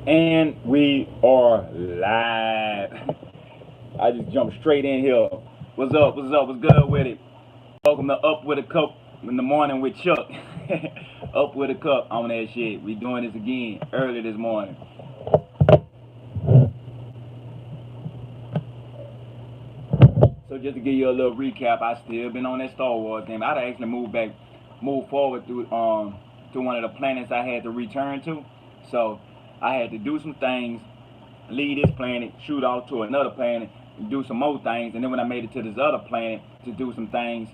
And we are live. I just jumped straight in here. What's up? What's up? What's good with it? Welcome to Up with a Cup in the morning with Chuck. Up with a cup on that shit. We doing this again early this morning. So just to give you a little recap, I still been on that Star Wars game. I'd actually moved forward through to one of the planets I had to return to. So I had to do some things, leave this planet, shoot off to another planet, and do some more things. And then when I made it to this other planet to do some things,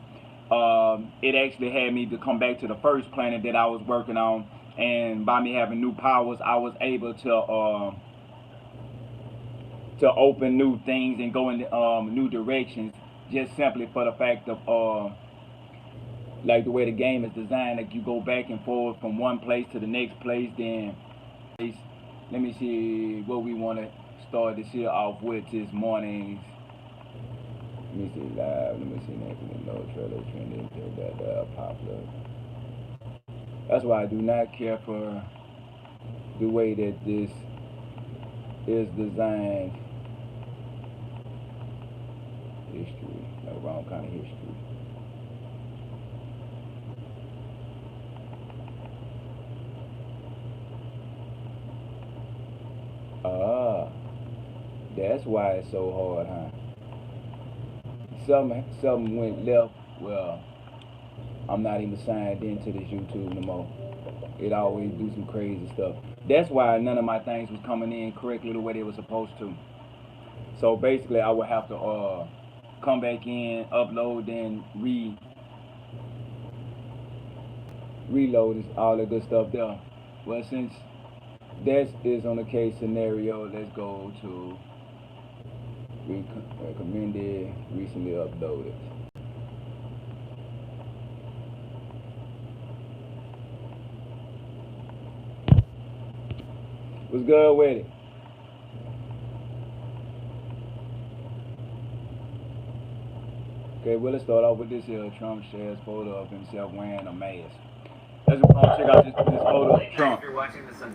it actually had me to come back to the first planet that I was working on. And by me having new powers, I was able to open new things and go in new directions. Just simply for the fact of like the way the game is designed, like you go back and forth from one place to the next place. Then let me see what we want to start this year off with this morning. Let me see live. Let me see next. No trailer trending. That popular. That's why I do not care for the way that this is designed. History. No, wrong kind of history. Ah, that's why it's so hard, huh? Something went left. Well, I'm not even signed into this YouTube no more. It always do some crazy stuff. That's why none of my things was coming in correctly the way they were supposed to. So basically, I would have to come back in, upload, then reload all the good stuff there. Well, since that is on the case scenario, let's go to recommended, recently uploaded. What's good with it? Okay, well, let's start off with this here. Trump shares photo of himself wearing a mask. Let's check out this photo of Trump.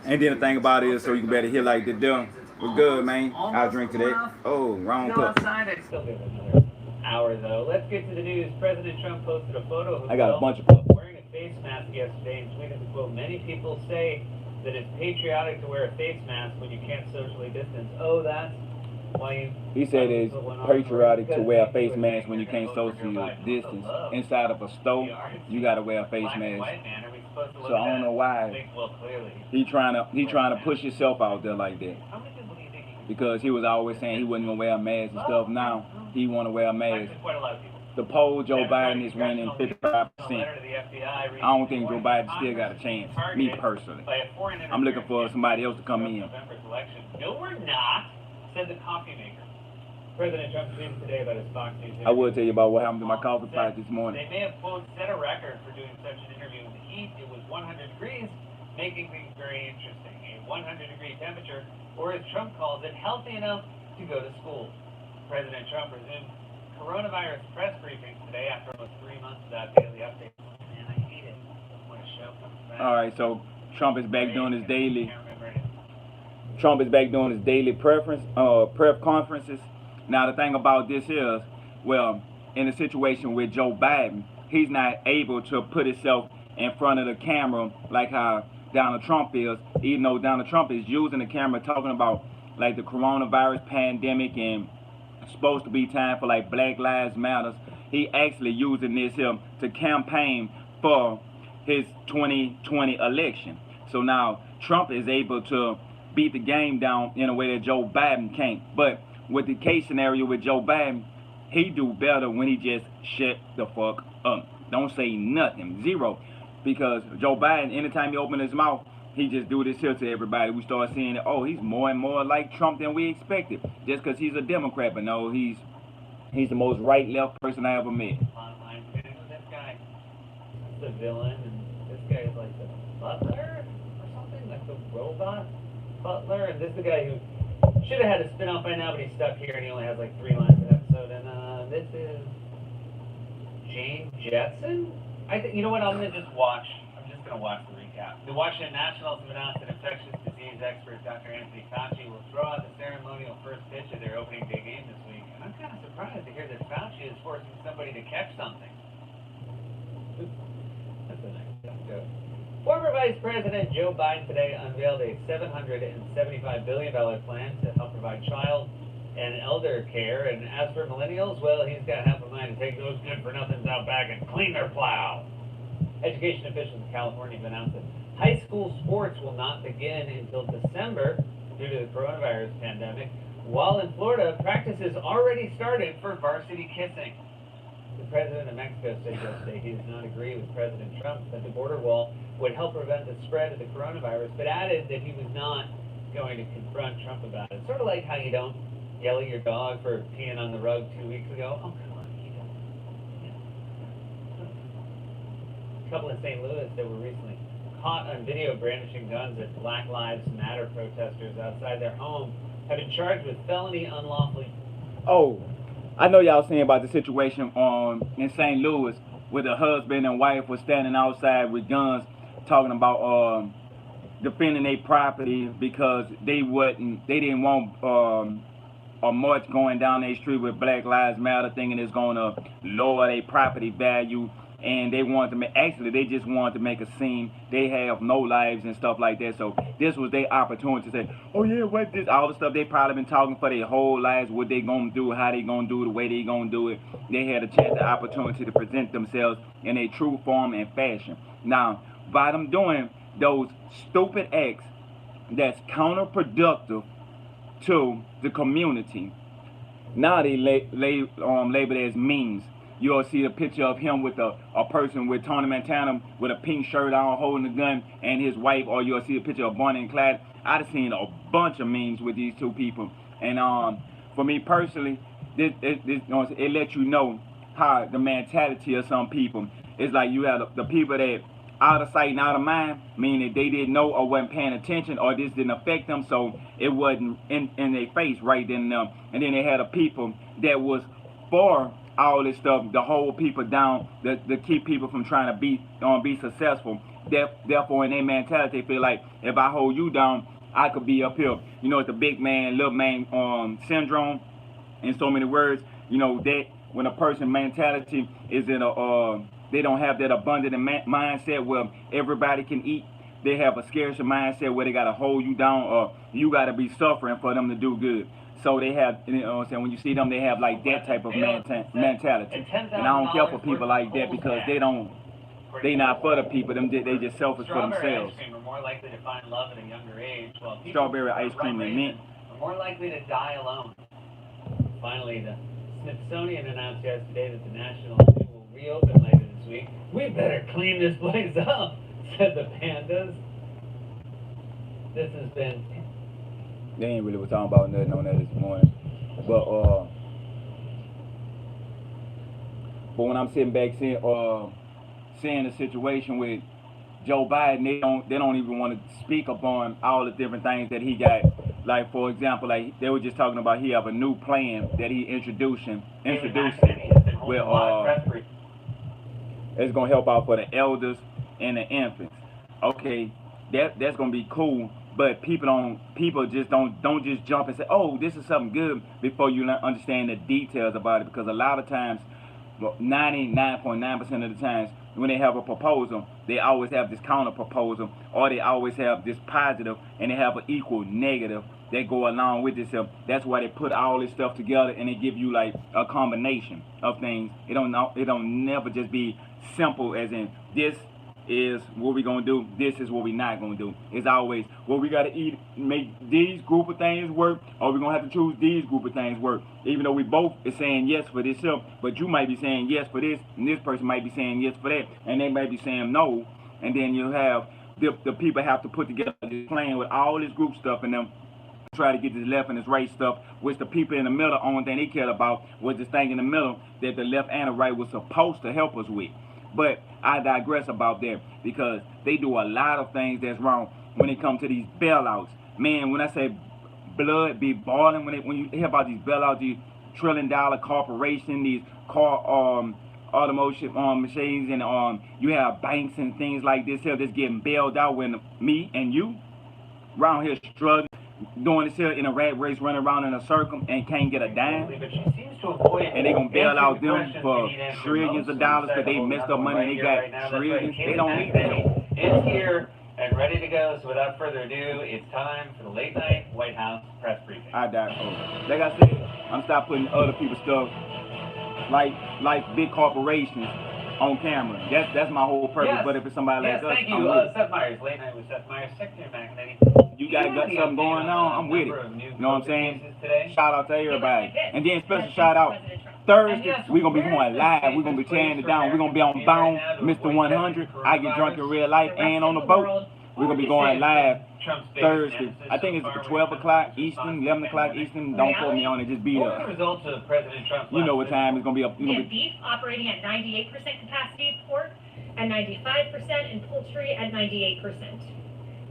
And then the thing about it is, so you can better hear like the deal. What's good, man? I'll drink to that. Oh, wrong cup. Still be another hour though. Let's get to the news. President Trump posted a photo of I got a himself bunch of cups. wearing a face mask yesterday and tweeted the quote, "Many people say that it's patriotic to wear a face mask when you can't socially distance." Oh, that's why He said it's patriotic to wear a face mask when you can't social distance. Inside of a store, you gotta wear a face mask. So I don't know why he trying to push himself out there like that. Because he was always saying he wasn't gonna wear a mask and stuff. Now he want to wear a mask. The poll, Joe Biden is winning 55%. I don't think Joe Biden still got a chance. Me personally, I'm looking for somebody else to come in. No, we're not, said the coffee maker. President Trump tweeted today about his Fox News interview. I will tell you about what happened to my coffee pot this morning. They may have, quote, set a record for doing such an interview in the heat. It was 100 degrees, making things very interesting. A 100-degree temperature, or as Trump calls it, healthy enough to go to school. President Trump resumed coronavirus press briefings today after almost 3 months without daily updates. Man, I hate it when a show comes back. All right, so Trump is back doing his daily. Trump is back doing his daily prep conferences. Now the thing about this is, well, in a situation with Joe Biden, he's not able to put himself in front of the camera like how Donald Trump is, even though Donald Trump is using the camera talking about like the coronavirus pandemic and it's supposed to be time for like Black Lives Matters. He actually using this here to campaign for his 2020 election. So now Trump is able to beat the game down in a way that Joe Biden can't. But with the case scenario with Joe Biden, he do better when he just shut the fuck up. Don't say nothing, zero. Because Joe Biden, anytime he open his mouth, he just do this here to everybody. We start seeing that, oh, he's more and more like Trump than we expected. Just because he's a Democrat, but no, he's the most right-left person I ever met. Online, this guy is the villain, and this guy is like the butler or something, like the robot butler, and this is the guy who should have had a spin-off by now, but he's stuck here and he only has like 3 lines an episode. And this is Jane Jetson. I think, you know what? I'm just gonna watch the recap. Yeah. The Washington Nationals have announced that infectious disease expert Dr. Anthony Fauci will throw out the ceremonial first pitch of their opening day game this week. And I'm kind of surprised to hear that Fauci is forcing somebody to catch something. That's a nice joke. Former Vice President Joe Biden today unveiled a $775 billion plan to help provide child and elder care. And as for millennials, well, he's got half a mind to take those good-for-nothings out back and clean their plow. Education officials in California have announced that high school sports will not begin until December due to the coronavirus pandemic, while in Florida, practice has already started for varsity kissing. The president of Mexico said yesterday he does not agree with President Trump that the border wall would help prevent the spread of the coronavirus, but added that he was not going to confront Trump about it. Sort of like how you don't yell at your dog for peeing on the rug 2 weeks ago. Oh, come on, you don't. A couple in St. Louis that were recently caught on video brandishing guns at Black Lives Matter protesters outside their home have been charged with felony unlawfully. Oh, I know y'all seen about the situation in St. Louis where the husband and wife was standing outside with guns talking about defending their property because they didn't want a march going down their street with Black Lives Matter, thinking it's going to lower their property value. And they wanted to they just wanted to make a scene. They have no lives and stuff like that. So this was their opportunity to say, oh yeah, what this, all the stuff they probably been talking for their whole lives, what they gonna do, how they gonna do it, the way they gonna do it. They had a chance, the opportunity to present themselves in a true form and fashion. Now, by them doing those stupid acts that's counterproductive to the community, now they label it as memes. You'll see a picture of him with a person with Tony Montana with a pink shirt on holding a gun and his wife, or you'll see a picture of Bonnie and Clyde. I've seen a bunch of memes with these two people. And for me personally, it lets you know how the mentality of some people. It's like you have the people that out of sight and out of mind, meaning they didn't know or wasn't paying attention or this didn't affect them, so it wasn't in their face right then and there. And then they had the people that was for all this stuff, to hold people down, to keep people from trying to be successful. Therefore, in their mentality, they feel like if I hold you down, I could be up here. You know, it's the big man, little man syndrome. In so many words, you know that when a person mentality is in they don't have that abundant mindset where everybody can eat. They have a scarcity mindset where they gotta hold you down, or you gotta be suffering for them to do good. So they have, you know what I'm saying, when you see them, they have like that type of mentality. And I don't care for people like that because they not for the people, they just selfish for themselves. Strawberry ice cream are more likely to find love at a younger age, while people Strawberry ice cream and mint are more likely to die alone. Finally, the Smithsonian announced yesterday that the National Zoo will reopen later this week. We better clean this place up, said the pandas. This has been... They ain't really was talking about nothing on that this morning. But when I'm sitting back seeing the situation with Joe Biden, they don't even want to speak upon all the different things that he got. Like, for example, like they were just talking about, he have a new plan that he introducing where it's gonna help out for the elders and the infants. Okay, that's gonna be cool. But people just don't just jump and say, oh, this is something good before you understand the details about it. Because a lot of times, 99.9% of the times, when they have a proposal, they always have this counter proposal, or they always have this positive and they have an equal negative that go along with this. That's why they put all this stuff together and they give you like a combination of things. It don't never just be simple as in this is what we gonna do, this is what we not gonna do. It's always, well, we gotta make these group of things work, or we're gonna have to choose these group of things work. Even though we both is saying yes for this stuff, but you might be saying yes for this, and this person might be saying yes for that, and they might be saying no, and then you have the people have to put together this plan with all this group stuff in them, try to get this left and this right stuff, which the people in the middle, only thing they cared about was this thing in the middle that the left and the right was supposed to help us with. But I digress about that because they do a lot of things that's wrong when it comes to these bailouts. Man, when I say blood be boiling, when you hear about these bailouts, these $1 trillion corporations, these automotive machines, and you have banks and things like this here that's getting bailed out when me and you around here struggling, doing this here in a rat race, running around in a circle and can't get a dime. But she seems to avoid And they gonna bail out them answering the for questions that you need answered trillions of most. dollars because they Well, messed another up money one and they right got here, right now. That's trillions. right. They don't need that. Is here and ready to go. So without further ado, it's time for the late night White House press briefing. I die. Oh. Like I said, I'm stop putting other people's stuff like big corporations on camera. That's my whole purpose. Yes. But if it's somebody Yes, like us, thank you, I'm with it. Seth Meyers. Late night with Seth Meyers, Secretary McEnany. You guys got something going on, I'm with it. You know what I'm saying? Shout out to everybody. And then special shout out Thursday, we're going to be going live. We're going to be tearing it down. We're going to be on Bound, Mr. 100, I Get Drunk in Real Life, and on the boat. We're going to be going live Thursday. I think it's 12 o'clock Eastern, 11 o'clock Eastern. Don't quote me on it, just be What were the there. results of President Trump's You know what last time it's going to be up. We have beef operating at 98% capacity, pork at 95%, and poultry at 98%.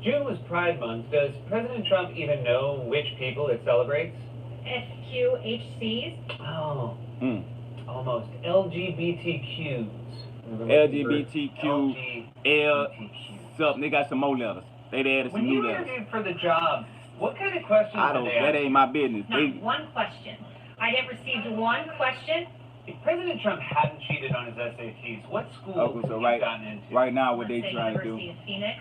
June was Pride Month. Does President Trump even know which people it celebrates? FQHCs. Oh, Mm. almost. LGBTQs. LGBTQ, L, LGBTQ. something. They got some more letters. They added When some you new letters. interviewed for the job, what kind of questions I did don't, they that ask? ain't my business. Not They, one question. I have received one question. If President Trump hadn't cheated on his SATs, what school Okay, would so he have gotten into? right now what they Let's say trying to do. University of Phoenix.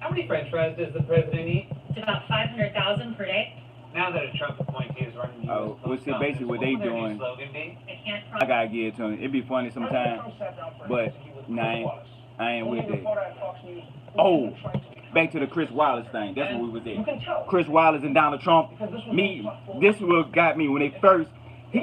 How many French fries does the president eat? It's about 500,000 per day. Now that a Trump appointee is running the Oh, U.S. well, Post see, Office, basically what they will their new doing- slogan be? I can't I promise. gotta give it to him. It'd be funny sometimes, but nah, I ain't with that. Oh, back to the Chris Wallace thing. That's what we was at. Chris Wallace and Donald Trump meeting. This is what got me when they first.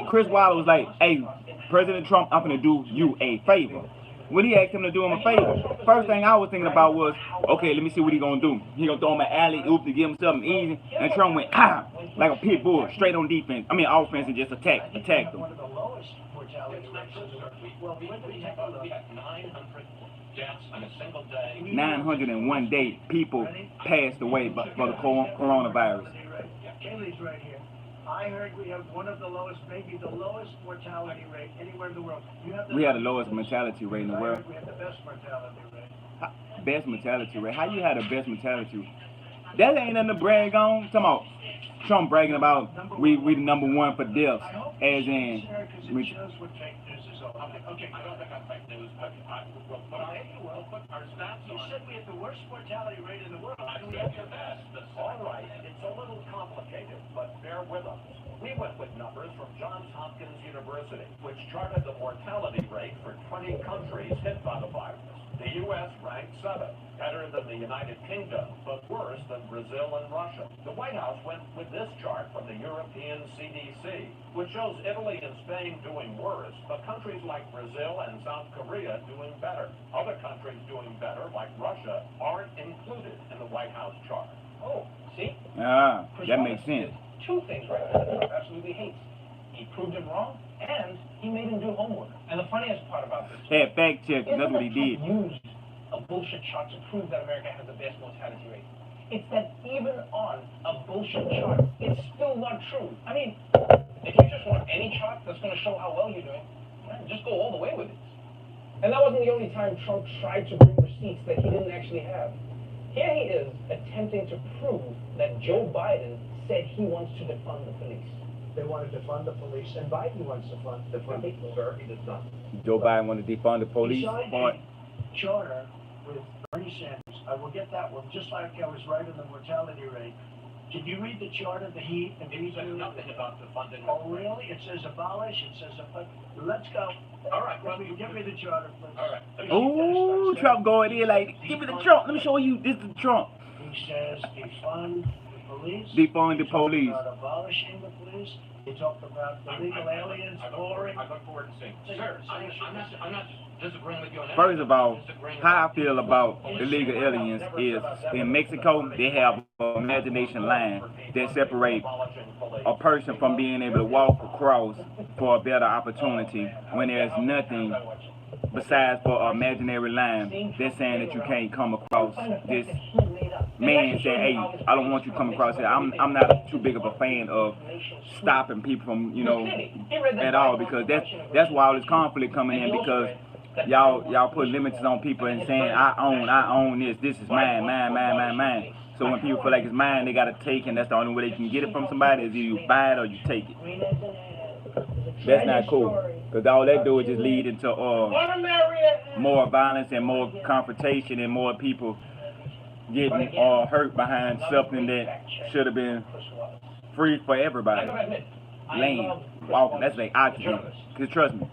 Chris Wallace was like, "Hey, President Trump, I'm gonna do you a favor." When he asked him to do him a favor, first thing I was thinking about was, okay, let me see what he gonna do. He gonna throw him an alley oop to give him something easy, and Trump went like a pit bull, straight on defense. I mean offense, and just attacked them. One of the lowest mortality rates in the country. Well, we got 900 deaths on a single day. 901 days, people passed away for the coronavirus. Kaylee's right here. I heard we have one of the lowest, maybe the lowest mortality rate anywhere in the world. We have the lowest mortality rate in the I world. heard we have the best mortality rate. Best mortality rate. How you had the best mortality rate? That ain't nothing to brag on. Talking about Trump bragging about we the number one for deaths, I hope as you in share, 'cause it shows what fake news is all about. Okay, I don't think I'm fake news, but we'll put our stats on. You said we have the worst mortality rate in the world. I said the best. All right, it's a little complicated, but bear with us. We went with numbers from Johns Hopkins University, which charted the mortality rate for 20 countries hit by the virus. The U.S. ranked 7th, better than the United Kingdom, but worse than Brazil and Russia. The White House went with this chart from the European CDC, which shows Italy and Spain doing worse, but countries like Brazil and South Korea doing better. Other countries doing better, like Russia, aren't included in the White House chart. Oh, see? that makes sense. Two things right there that Trump absolutely hates. He proved him wrong, and he made him do homework. And the funniest part about this Had fact check, isn't that's what he that did. Trump used a bullshit chart to prove that America has the best mortality rate. It's that even on a bullshit chart, it's still not true. I mean, if you just want any chart that's going to show how well you're doing, man, just go all the way with it. And that wasn't the only time Trump tried to bring receipts that he didn't actually have. Here he is attempting to prove that Joe Biden said he wants to defund the police. They want to defund the police, and Biden wants to defund the police. Sir, he does not. Joe Biden want to defund the police. He signed Part. a charter with Bernie Sanders. I will get that one, just like I was right on the mortality rate. Did you read the charter that he agreed to? nothing about defunding. Oh, really? It says abolish, it says, let's go. All right, Give me the charter, please. All right. Ooh, Trump going in like, give me the Trump. Let me show you. This is Trump. He says defund the police. Defund the He talked police. about abolishing the police. He talked about illegal aliens, pouring. I look forward to seeing. Sir, I'm not disagreeing with you on that. First of all, how I feel about illegal aliens is in Mexico, they have an imagination line that separates a person from being able to walk across for a better opportunity when there's nothing besides for an imaginary line that's saying that you can't come across this man said, hey, I don't want you to come across here. I'm not too big of a fan of stopping people from, you know, at all, because that's why all this conflict coming in, because y'all put limits on people and saying, I own this is mine. So when people feel like it's mine, they gotta take, and that's the only way they can get it from somebody is either you buy it or you take it. That's not cool, because all that do is just lead into more violence and more confrontation and more people getting hurt behind something that should have been free for everybody. Land, walking, that's like oxygen. Because trust me,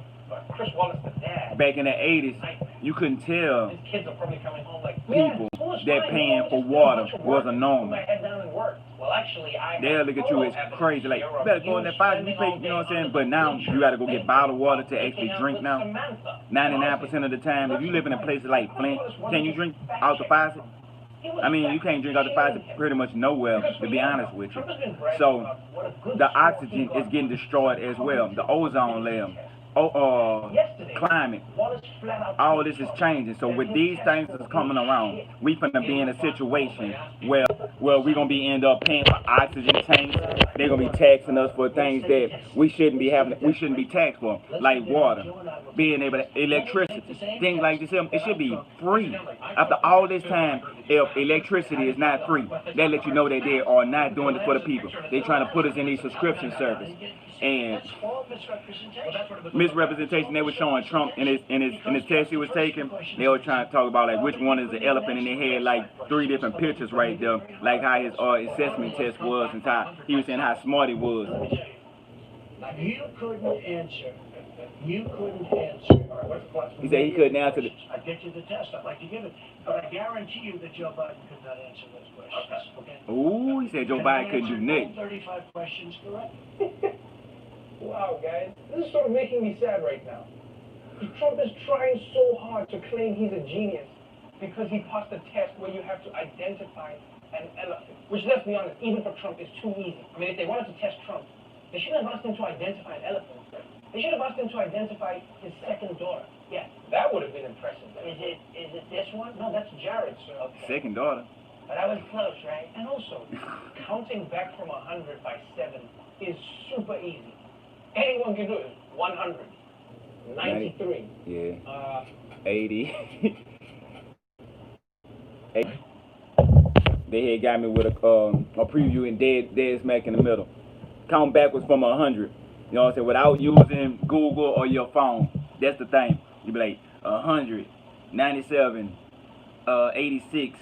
Chris Wallace, the dad, back in the 80s, you couldn't tell his kids are probably coming home like, people that paying for water was a norm. Well, actually, They'll look at you as crazy, like, you better go in that faucet, you pay, you know what I'm saying? But now, you gotta go get bottled water to actually drink now. 99% of the time, if you live in a place like Flint, can you drink out the faucet? I mean, you can't drink out the faucet pretty much nowhere, to be honest with you. So, the oxygen is getting destroyed as well. The ozone layer, climate, all this is changing. So with these things that's coming around, we finna be in a situation where we're gonna be end up paying for oxygen tanks. They're gonna be taxing us for things that we shouldn't be taxed for, like water, being able to, electricity, things like this. It should be free. After all this time, if electricity is not free, they let you know that they are not doing it for the people. They're trying to put us in these subscription service. And misrepresentation, they were showing Trump in his test he was taking. They were trying to talk about like which one is the elephant, and they had like 3 different pictures right there, like how his assessment test was, and how he was saying how smart he was. You couldn't answer. He said he couldn't answer the. I'd get you the test. I'd like to give it, but I guarantee you that Joe Biden could not answer those questions. Okay. Ooh, he said Joe Biden couldn't do nothing. 35 questions correct. Wow, guys, this is sort of making me sad right now. Trump is trying so hard to claim he's a genius because he passed a test where you have to identify an elephant, which, let's be honest, even for Trump is too easy. I mean, if they wanted to test Trump, they shouldn't have asked him to identify an elephant. They should have asked him to identify his second daughter. Yeah, that would have been impressive. Is it this one? No, that's Jared, sir. Okay. Second daughter. But I was close, right? And also, counting back from 100 by 7 is super easy. Anyone can do it. 100, 93. Yeah. 80. They had got me with a preview and dead smack in the middle. Count backwards from 100. You know what I'm saying? Without using Google or your phone. That's the thing. You be like 100, 97, 86,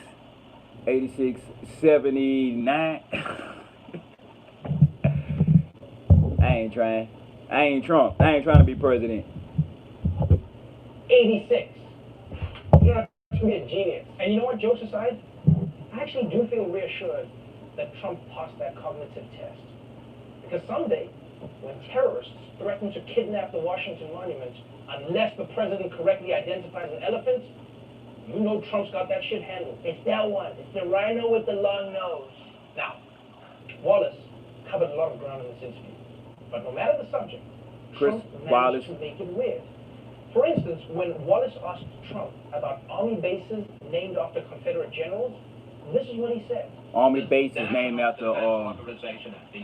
79. I ain't trying. I ain't Trump. I ain't trying to be president. 86. You don't have to be a genius. And you know what, jokes aside, I actually do feel reassured that Trump passed that cognitive test. Because someday, when terrorists threaten to kidnap the Washington Monument, unless the president correctly identifies an elephant, you know Trump's got that shit handled. It's that one. It's the rhino with the long nose. Now, Wallace covered a lot of ground in this interview. But no matter the subject, Trump managed to make it weird. For instance, when Wallace asked Trump about army bases named after Confederate generals, this is what he said. Army bases named after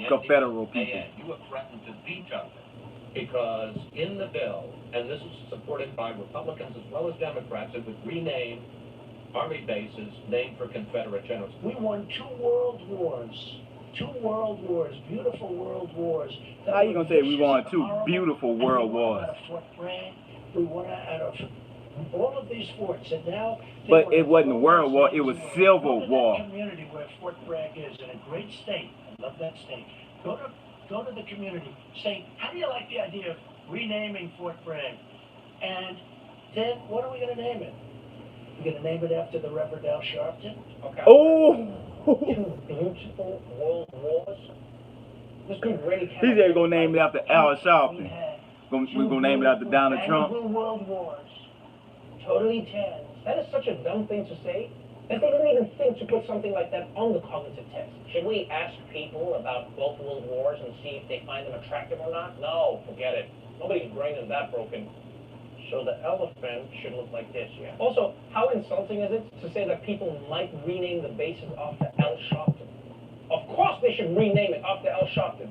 Confederate people. You have threatened to veto it because in the bill, and this is supported by Republicans as well as Democrats, it would rename army bases named for Confederate generals. We won 2 world wars. 2 world wars, beautiful world wars. How you gonna say we won 2 beautiful world wars? Fort Bragg, we won out of all of these forts, and now. But it wasn't a world war; it was Civil War. Community where Fort Bragg is, in a great state. I love that state. Go to the community. Say, how do you like the idea of renaming Fort Bragg? And then, what are we going to name it? We're going to name it after the Reverend Al Sharpton. Okay. Oh. 2 beautiful world wars. This dude really can't. He said gonna name it after Al Sharpton. We're gonna name it after Donald Trump. 2 world wars. Totally 10. That is such a dumb thing to say that they didn't even think to put something like that on the cognitive test. Should we ask people about both world wars and see if they find them attractive or not? No, forget it. Nobody's brain is that broken. So the elephant should look like this, yeah. Also, how insulting is it to say that people might rename the bases after Al Sharpton? Of course they should rename it after Al Sharpton.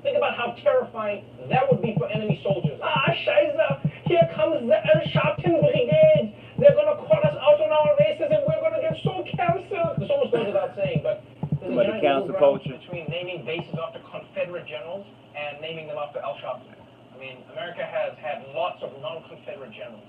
Think about how terrifying that would be for enemy soldiers. Ah, Scheiße! Here comes the Al Sharpton Brigade! They're gonna call us out on our races and we're gonna get so canceled! This almost goes without saying, but there's a giant cancel ground culture between naming bases after Confederate generals and naming them after Al Sharpton. I mean, America has had lots of non-Confederate generals.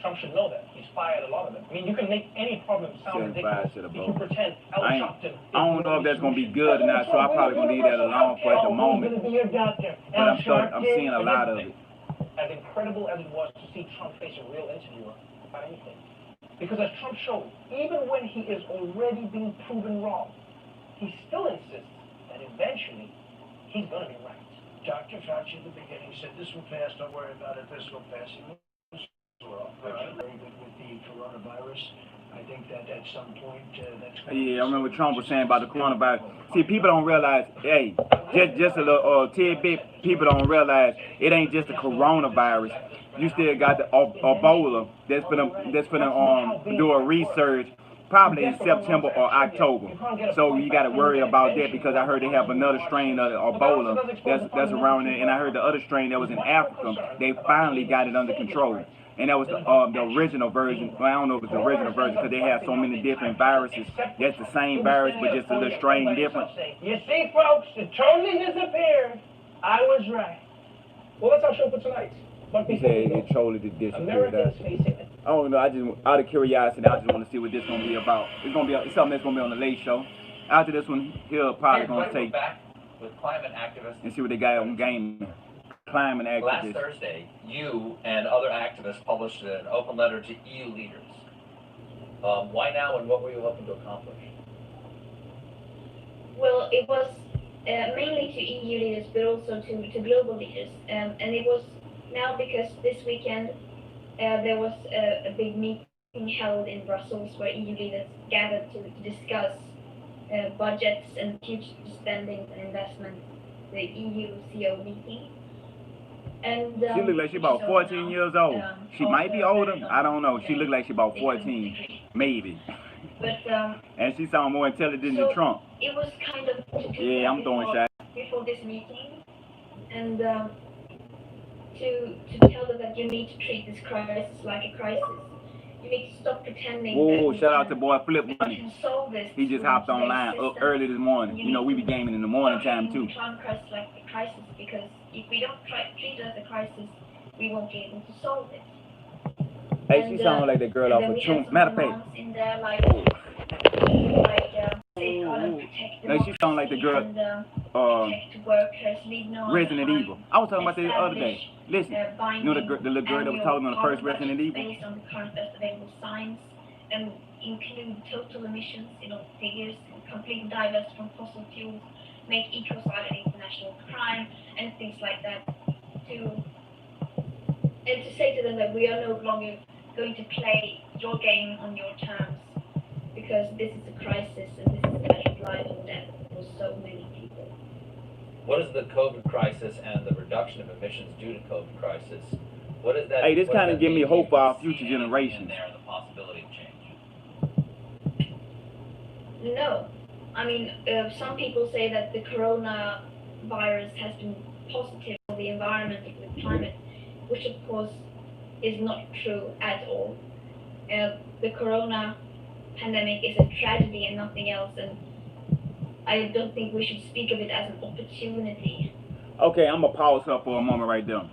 Trump should know that. He's fired a lot of them. I mean, you can make any problem sound ridiculous if you pretend Al Sharpton. I don't know if that's gonna be good or not, so I'm probably gonna leave that alone for at the moment. But I'm seeing a lot of it. As incredible as it was to see Trump face a real interviewer about anything, because as Trump showed, even when he is already being proven wrong, he still insists that eventually he's gonna be right. Dr. Fauci at the beginning said this will pass, don't worry about it, this will pass. Well, very good with the coronavirus. I think that at some point that's Yeah, I remember Trump was saying about the coronavirus. See, people don't realize, hey, just a little tidbit, people don't realize it ain't just the coronavirus. You still got the Ebola that's gonna do a research probably in September or October. So you got to worry about that because I heard they have another strain of Ebola that's around there, and I heard the other strain that was in Africa, they finally got it under control. And that was the original version. Well, I don't know if it's the original version because they have so many different viruses. That's the same virus, but just a little strain different. You see, folks, it totally disappeared. I was right. Well, that's our show for tonight. But He said it totally disappeared. Americans facing it. I don't know. I just, out of curiosity, I just want to see what this gonna be about. It's something that's gonna be on the Late Show. After this one, he'll probably gonna take back with climate activists. and see what they got on game. Climate Last activists. Thursday, you and other activists published an open letter to EU leaders. Why now, and what were you hoping to accomplish? Well, it was mainly to EU leaders, but also to global leaders. And it was now because this weekend there was a big meeting held in Brussels where EU leaders gathered to discuss budgets and future spending and investment, the EU CO meeting. And She look like she about 14 years old. She might be older. I don't know. She look like she about 14, maybe. But And she sound more intelligent than Trump. it was kind of Yeah, I'm throwing shots. before this meeting, and to tell them that you need to treat this crisis like a crisis. You need to stop pretending. Whoa, that shout out to boy Flip we Money. can solve this. He just through hopped online today's system. early this morning. You know, we be gaming in the morning time too. Climate crisis like a crisis, because if we don't treat it as a crisis, we won't be able to solve it. Hey, she sound like that girl off And of then we have Tune. some Matter of fact, demands in there like safeguard and protect Hey, she sound like the girl, and, protect workers, leave no one Resident behind. Evil. I was talking about that the other day. Listen, you know the little girl that was talking on the first Resident Evil? Based on the current best available science and include total emissions, figures, completely divest from fossil fuels, make ecocide an international crime, and things like that. And to say to them that we are no longer going to play your game on your terms, because this is a crisis and this is a matter of life and death for so many people. What is the COVID crisis and the reduction of emissions due to COVID crisis? What is that? Hey, this what does kinda that give me mean hope for our to future see generations. in there, the possibility of change? No. I mean, some people say that the coronavirus has been positive for the environment and the climate, which of course is not true at all. The corona pandemic is a tragedy and nothing else, and I don't think we should speak of it as an opportunity. okay, I'm gonna pause up for a moment right there.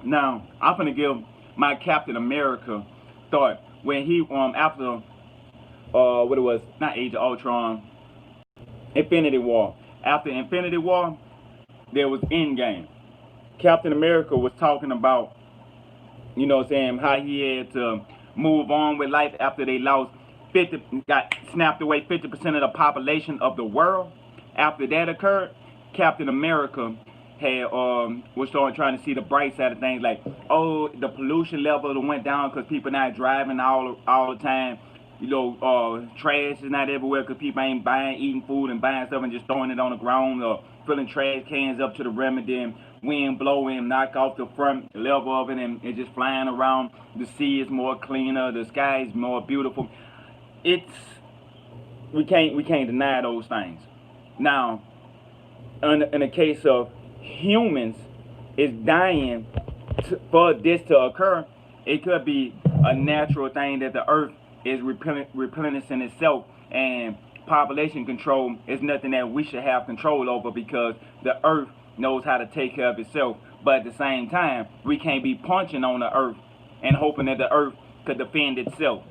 Now, I'm gonna give my Captain America thought when he after what it was, not Age of Ultron, Infinity War. After Infinity War, there was Endgame. Captain America was talking about, you know what I'm saying, how he had to move on with life after they lost got snapped away 50% of the population of the world. After that occurred, Captain America had was trying to see the bright side of things, like, oh, the pollution level went down because people not driving all the time. trash is not everywhere because people ain't eating food and buying stuff and just throwing it on the ground or filling trash cans up to the rim and then wind blowing, knock off the front level of it and it's just flying around. The sea is more cleaner, the sky is more beautiful. We can't deny those things. Now, in the case of humans, is dying for this to occur. It could be a natural thing that the earth is replenishing itself, and population control is nothing that we should have control over because the earth knows how to take care of itself. But at the same time, we can't be punching on the earth and hoping that the earth could defend itself.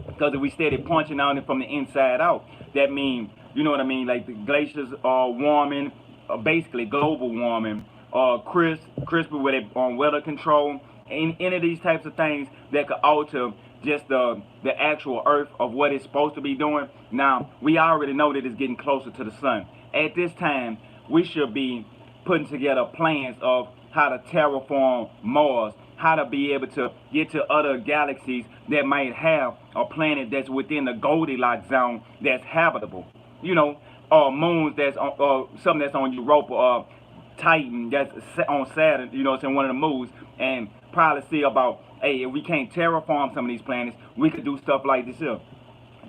Because if we steady punching on it from the inside out, that means, you know what I mean, like the glaciers are warming, basically global warming, crispy with it on weather control, and any of these types of things that could alter just the actual earth of what it's supposed to be doing. Now, we already know that it's getting closer to the sun. At this time, we should be putting together plans of how to terraform Mars, how to be able to get to other galaxies that might have a planet that's within the Goldilocks zone that's habitable. You know, moons that's on, something that's on Europa, or Titan that's on Saturn, you know, it's in one of the moons, and probably see about, hey, if we can't terraform some of these planets, we could do stuff like this here.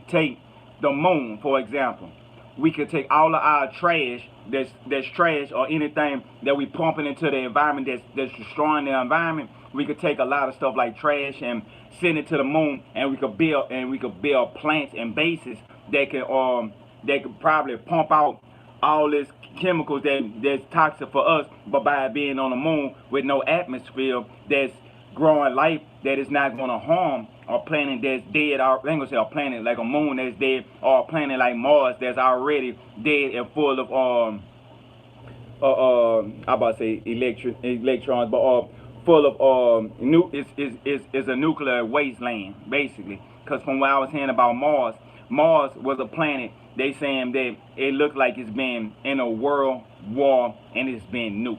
Take the moon, for example. We could take all of our trash that's trash or anything that we pumping into the environment that's destroying the environment. We could take a lot of stuff like trash and send it to the moon, and we could build plants and bases that could probably pump out all this chemicals that's toxic for us, but by being on the moon with no atmosphere that's growing life that is not going to harm a planet that's dead. I ain't going to say a planet like a moon that's dead, or a planet like Mars that's already dead and full of I about to say electrons, but full of is a nuclear wasteland basically. Because from what I was hearing about Mars was a planet they saying that it looked like it's been in a world war and it's been nuked.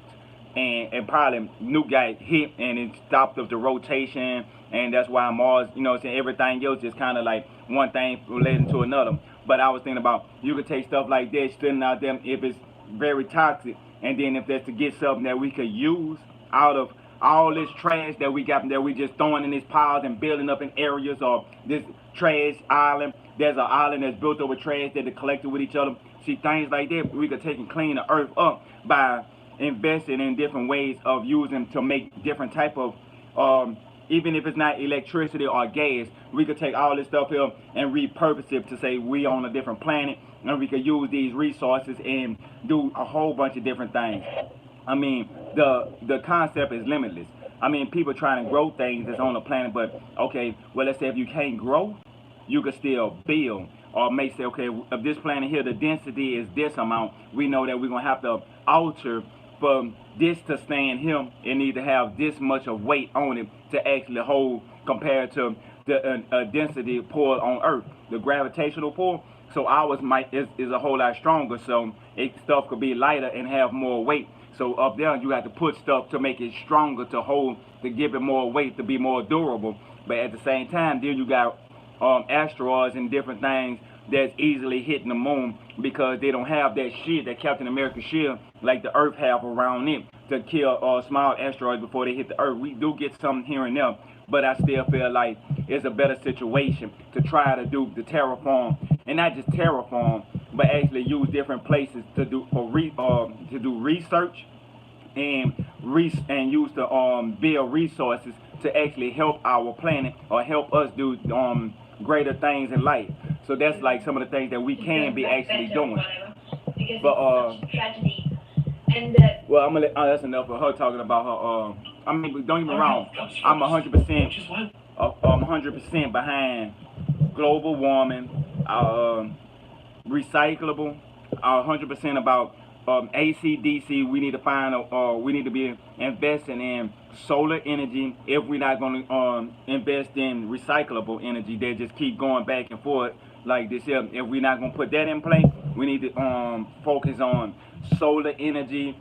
And probably nuke got hit and it stopped up the rotation, and that's why Mars, you know, saying everything else just kind of like one thing relating to another. But I was thinking about you could take stuff like that, sitting out there if it's very toxic, and then if that's to get something that we could use out of all this trash that we got that we just throwing in these piles and building up in areas, or this trash island. There's an island that's built over trash that they collected with each other. See, things like that we could take and clean the earth up by investing in different ways of using to make different type of even if it's not electricity or gas, we could take all this stuff here and repurpose it to say we on a different planet, and we could use these resources and do a whole bunch of different things. I mean, the concept is limitless. I mean, people trying to grow things that's on the planet, but okay, well, let's say if you can't grow, you could still build. Or may say, okay, if this planet here, the density is this amount, we know that we're going to have to alter for this to stand here. It need to have this much of weight on it to actually hold compared to the density pull on Earth, the gravitational pull. So ours is a whole lot stronger, so stuff could be lighter and have more weight. So up there, you have to put stuff to make it stronger, to hold, to give it more weight, to be more durable. But at the same time, then you got asteroids and different things that's easily hitting the moon because they don't have that shield, that Captain America shield, like the Earth have around it to kill small asteroids before they hit the Earth. We do get some here and there, but I still feel like it's a better situation to try to do the terraform, and not just terraform, but actually use different places to do research and use to build resources to actually help our planet or help us do greater things in life. So that's like some of the things that we can be actually doing. But tragedy. And well, I'm gonna let, that's enough of her talking about her. I mean, don't get me wrong. I'm 100%. I'm 100% behind global warming, recyclable. 100% about AC/DC. We need to find we need to be investing in solar energy. If we're not going to invest in recyclable energy, they just keep going back and forth like this here. If we're not going to put that in place, we need to focus on solar energy,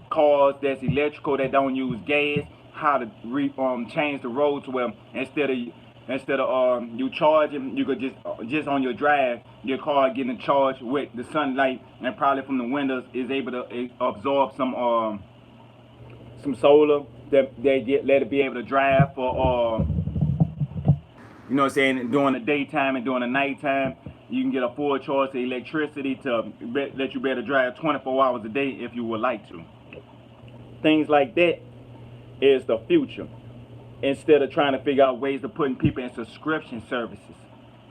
cars that's electrical that don't use gas. How to change the roads where instead of instead of you charging, you could just on your drive, your car getting charged with the sunlight and probably from the windows is able to absorb some solar that they let it be able to drive for you know what I'm saying, during the daytime and during the nighttime. You can get a full charge of electricity to let you be able to drive 24 hours a day if you would like to. Things like that is the future. Instead of trying to figure out ways of putting people in subscription services.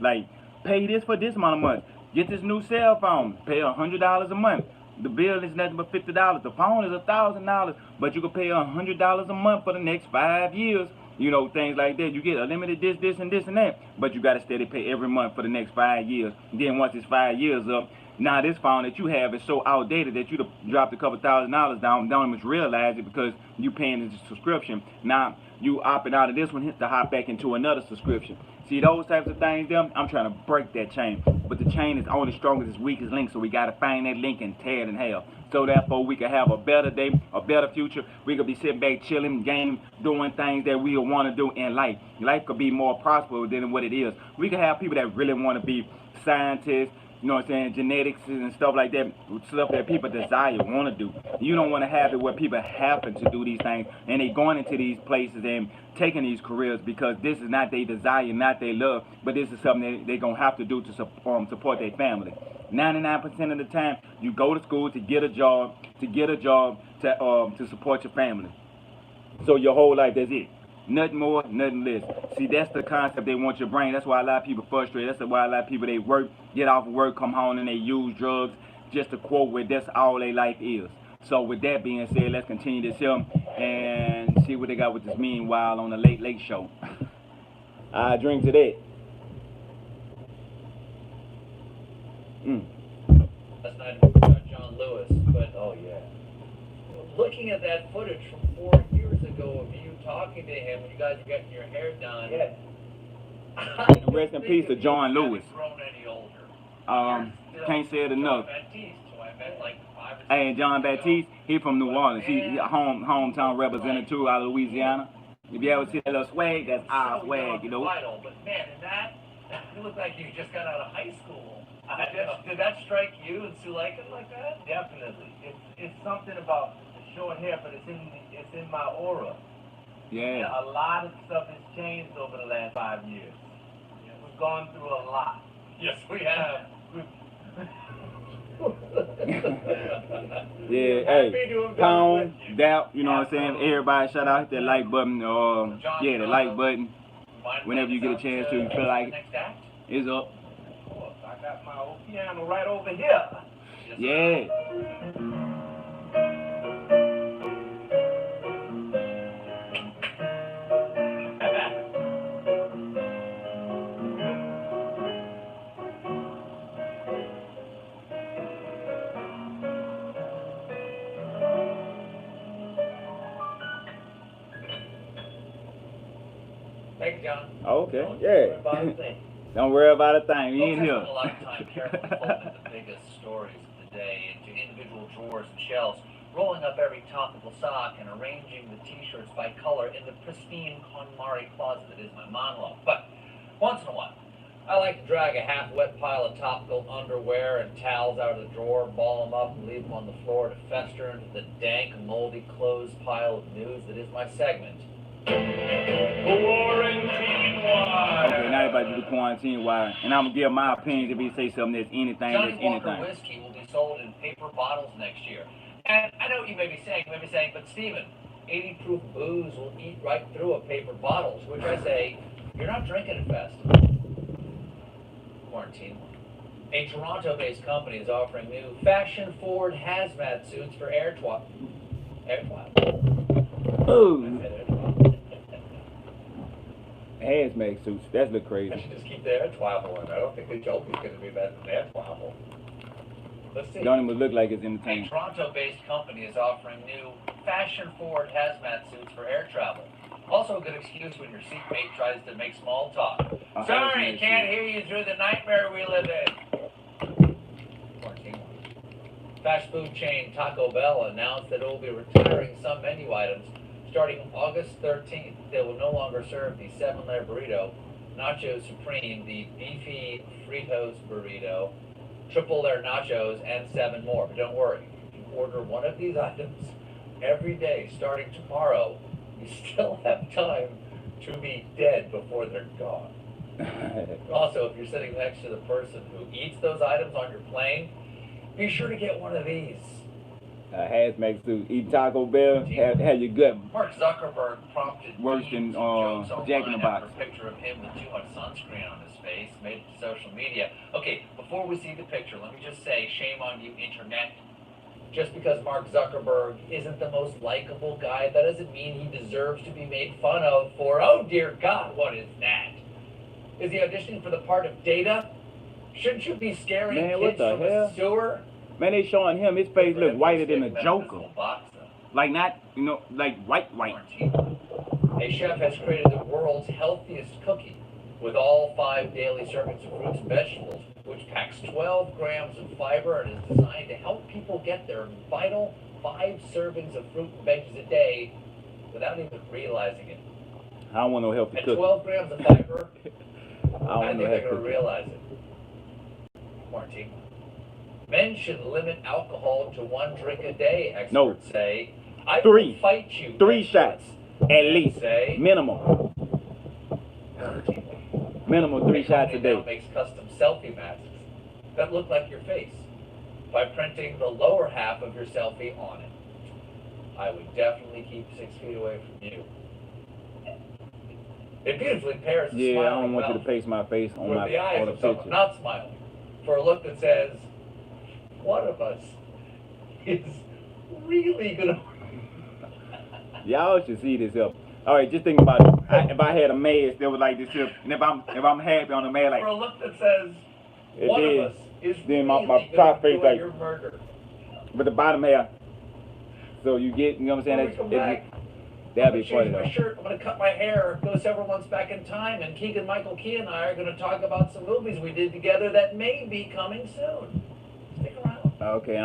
Like, pay this for this amount of money. Get this new cell phone. Pay $100 a month. The bill is nothing but $50. The phone is $1,000, but you can pay $100 a month for the next 5 years. You know, things like that. You get unlimited this, and that. But you got to steady pay every month for the next 5 years. Then once it's 5 years up, now this phone that you have is so outdated that you dropped a couple $1,000s down, don't even realize it because you paying the subscription. Now you opting out of this one to hop back into another subscription. See those types of things there? I'm trying to break that chain. But the chain is only strong as its weakest link, so we got to find that link and tear it in half. So therefore we can have a better day, a better future. We could be sitting back chilling, gaming, doing things that we want to do in life. Life could be more prosperous than what it is. We could have people that really want to be scientists, you know what I'm saying, genetics and stuff like that, stuff that people desire, want to do. You don't want to have it where people happen to do these things and they going into these places and taking these careers because this is not their desire, not their love, but this is something that they're going to have to do to support their family. 99% of the time, you go to school to get a job, to support your family. So your whole life, that's it. Nothing more, nothing less. See, that's the concept they want your brain. That's why a lot of people frustrated. That's why a lot of people, they work, get off of work, come home, and they use drugs just to quote where that's all their life is. So with that being said, let's continue this here and see what they got with this meanwhile on the Late Late Show. I drink to that. Last night about John Lewis, but oh yeah. Looking at that footage from 4 years ago of you talking to him when you guys were getting your hair done. Yeah. Rest in peace to John Lewis. Grown any older. Can't say it enough. Baptiste, who I met like 5 or 6 Hey, John Baptiste, he from New Orleans. He hometown representative too, out of Louisiana. If you ever see that little swag, that's our swag, you know. Vital, but man, in that, you look like you just got out of high school. Did that strike you and Sue like it like that? Definitely. It's something about the short hair, but it's in my aura. Yeah. A lot of stuff has changed over the last 5 years. We've gone through a lot. Yes, we have. Yeah, hey, Pound, Doubt, you know what I'm saying? Everybody shout out, hit that like button, yeah, the like button. Whenever you get a chance to, you feel like it's up. Of course, I got my old piano right over here. Yeah. Thanks, John. Okay, yeah. Don't worry about a thing. You ain't here. A lot of time carefully folding the biggest stories of the day into individual drawers and shelves, rolling up every topical sock and arranging the t-shirts by color in the pristine KonMari closet that is my monologue. But once in a while, I like to drag a half-wet pile of topical underwear and towels out of the drawer, ball them up, and leave them on the floor to fester into the dank, moldy, closed pile of news that is my segment. Quarantine Wire. Okay, now everybody do the quarantine wire. And I'm going to give my opinion if he say something that's anything, Johnny that's Walker anything. whiskey will be sold in paper bottles next year. And I know what you may be saying, but Stephen, 80 proof booze will eat right through a paper bottle, to which I say, you're not drinking it fast. Quarantine. A Toronto-based company is offering new fashion-forward hazmat suits for air travel. Ooh. Hazmat suits. That's look I crazy. should just keep the air travel in. I don't think the joke is going to be better than air travel. Let's see. Don't even look like it's A entertaining. Toronto-based company is offering new fashion-forward hazmat suits for air travel. Also a good excuse when your seatmate tries to make small talk. A Sorry, hazmat can't suit. hear you through the nightmare we live in. Quarantine. Fast food chain Taco Bell announced that it will be retiring some menu items starting August 13th. They will no longer serve the 7-layer burrito Nacho Supreme, the beefy Fritos burrito, triple their nachos, and 7 more. But don't worry, if you order one of these items every day starting tomorrow, you still have time to be dead before they're gone. Also, if you're sitting next to the person who eats those items on your plane, be sure to get one of these. Hazmat suit. Eat Taco Bell, have your gut Mark Zuckerberg prompted worse than jokes Jack in the online Box. after a picture of him with too much sunscreen on his face made it to social media. Okay, before we see the picture, let me just say, shame on you, internet. Just because Mark Zuckerberg isn't the most likable guy, that doesn't mean he deserves to be made fun of for, oh dear God, what is that? Is he auditioning for the part of Data? Shouldn't you be scaring Man, kids what the from hell? a sewer? Man, they showing him, his face look whiter than a Joker. Boxer. Like not, like white. A chef has created the world's healthiest cookie with all 5 daily servings of fruits and vegetables, which packs 12 grams of fiber and is designed to help people get their vital 5 servings of fruit and veggies a day without even realizing it. I don't want no healthy At cookie. 12 grams of fiber, I don't I want think no they're healthy going to cookie. realize it. Martine. Men should limit alcohol to 1 drink a day, experts No. say. I 3. will fight you. 3 experts shots, at least, say. minimum. Minimum 3 shots a Now day. makes custom selfie masks that look like your face by printing the lower half of your selfie on it. I would definitely keep 6 feet away from you. It beautifully pairs the Yeah, I smiling don't want you to mouth paste my face on with my the eyes on the of someone picture. not smiling for a look that says, one of us is really gonna. Y'all should see this up. All right, just think about it. If I had a mask that was like this here, and if I'm happy on the mask, like For a look that says, it one did, of us is then my really top gonna face do like, your murder. but the bottom half. So you get, you know what I'm When we come saying? back, That'd I'm be gonna funny change my though. shirt. I'm gonna cut my hair, go several months back in time, and Keegan Michael Key and I are gonna talk about some movies we did together that may be coming soon. Stick around. Okay,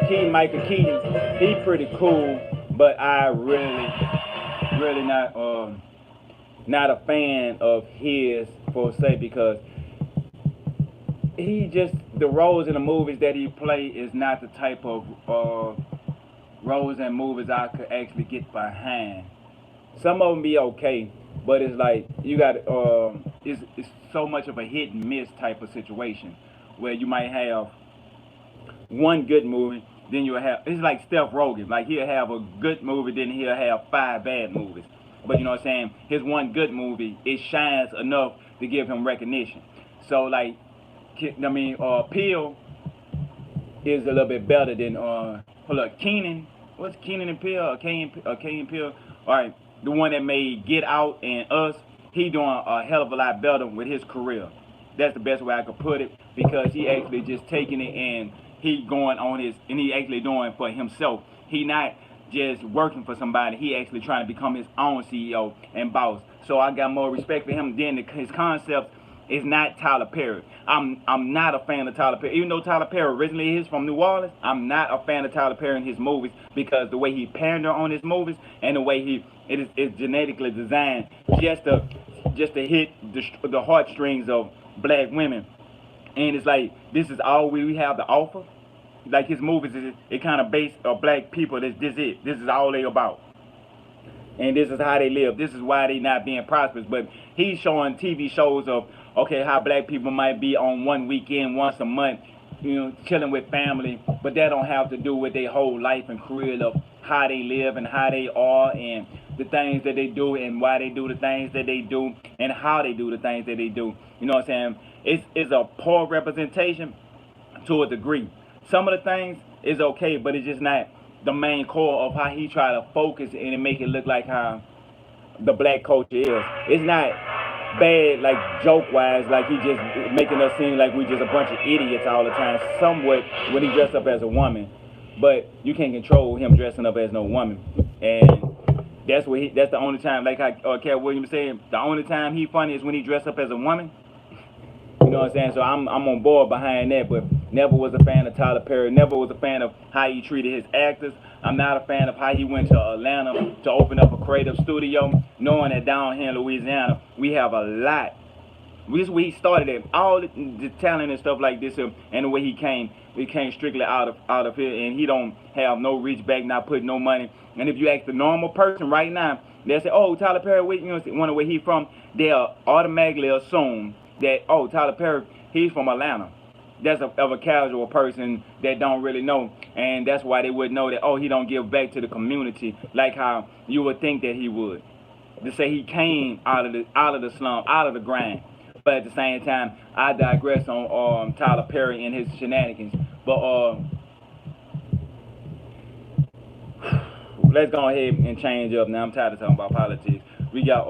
Keaton, Michael Keaton, he pretty cool, but I really not a fan of his per se, because he just, the roles in the movies that he play is not the type of roles and movies I could actually get behind. Some of them be okay, but it's like you got it's so much of a hit and miss type of situation where you might have one good movie, then you'll have, it's like Steph Rogen, like he'll have a good movie, then he'll have 5 bad movies. But you know what I'm saying? His one good movie, it shines enough to give him recognition. So like, I mean, Peele is a little bit better than Keenan. What's Keenan and Peele? Kane Peele. All right, the one that made Get Out and Us. He doing a hell of a lot better with his career. That's the best way I could put it, because he actually just taking it and he going on his, and he actually doing for himself. He not just working for somebody. He actually trying to become his own CEO and boss. So I got more respect for him than his concepts is not Tyler Perry. I'm not a fan of Tyler Perry. Even though Tyler Perry originally is from New Orleans, I'm not a fan of Tyler Perry and his movies, because the way he pander on his movies and the way it is genetically designed just to hit the heartstrings of black women. And it's like, this is all we have to offer. Like his movies, it kind of based on black people. This is all they about. And this is how they live. This is why they not being prosperous. But he's showing TV shows of, okay, how black people might be on one weekend, once a month, you know, chilling with family. But that don't have to do with their whole life and career of how they live and how they are and the things that they do and why they do the things that they do and how they do the things that they do. You know what I'm saying? It's a poor representation to a degree. Some of the things is okay, but it's just not the main core of how he try to focus and make it look like how the black culture is. It's not bad, like joke-wise, like he just making us seem like we just a bunch of idiots all the time, somewhat when he dressed up as a woman. But you can't control him dressing up as no woman. And that's the only time, like how Cat Williams said, the only time he funny is when he dressed up as a woman. You know what I'm saying? So I'm on board behind that, but never was a fan of Tyler Perry. Never was a fan of how he treated his actors. I'm not a fan of how he went to Atlanta to open up a creative studio, knowing that down here in Louisiana, we have a lot This is where he started at. All the talent and stuff like this, and the way he came strictly out of here, and he don't have no reach back, not putting no money. And if you ask the normal person right now, they'll say, "Oh, Tyler Perry, wonder where he from?" They'll automatically assume that, "Oh, Tyler Perry, he's from Atlanta." That's of a casual person that don't really know, and that's why they would know that, oh, he don't give back to the community like how you would think that he would. To say he came out of the slum, out of the grind. But at the same time, I digress on Tyler Perry and his shenanigans. But let's go ahead and change up now. I'm tired of talking about politics. We got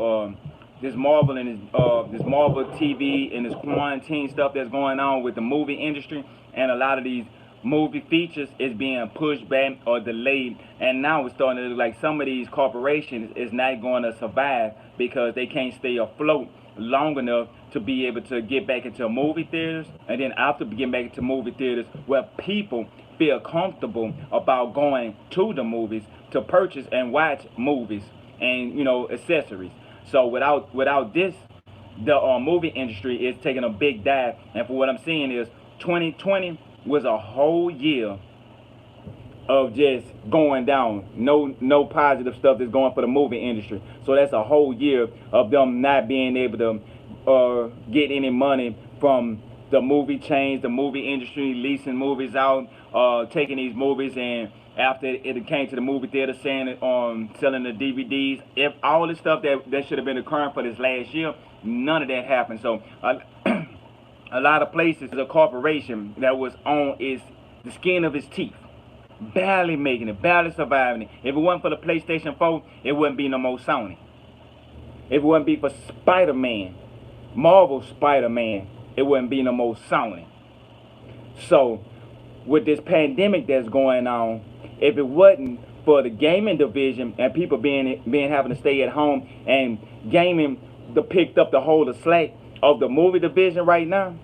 this Marvel TV and this quarantine stuff that's going on with the movie industry, and a lot of these movie features is being pushed back or delayed, and now it's starting to look like some of these corporations is not going to survive because they can't stay afloat long enough to be able to get back into movie theaters, and then after getting back into movie theaters where people feel comfortable about going to the movies to purchase and watch movies and accessories. So without this, the movie industry is taking a big dive, and for what I'm seeing is 2020 was a whole year of just going down. No positive stuff that's going for the movie industry. So that's a whole year of them not being able to get any money from the movie chains, the movie industry, leasing movies out, taking these movies, and after it came to the movie theater saying it selling the DVDs, if all this stuff that should have been occurring for this last year, none of that happened. So a lot of places, the corporation that was on the skin of its teeth, barely making it, barely surviving it. If it wasn't for the PlayStation 4, it wouldn't be no more Sony. If it wouldn't be for Spider-Man, Marvel Spider-Man, it wouldn't be no more Sony. So with this pandemic that's going on, if it wasn't for the gaming division and people being having to stay at home, and gaming picked up the whole of slack of the movie division right now,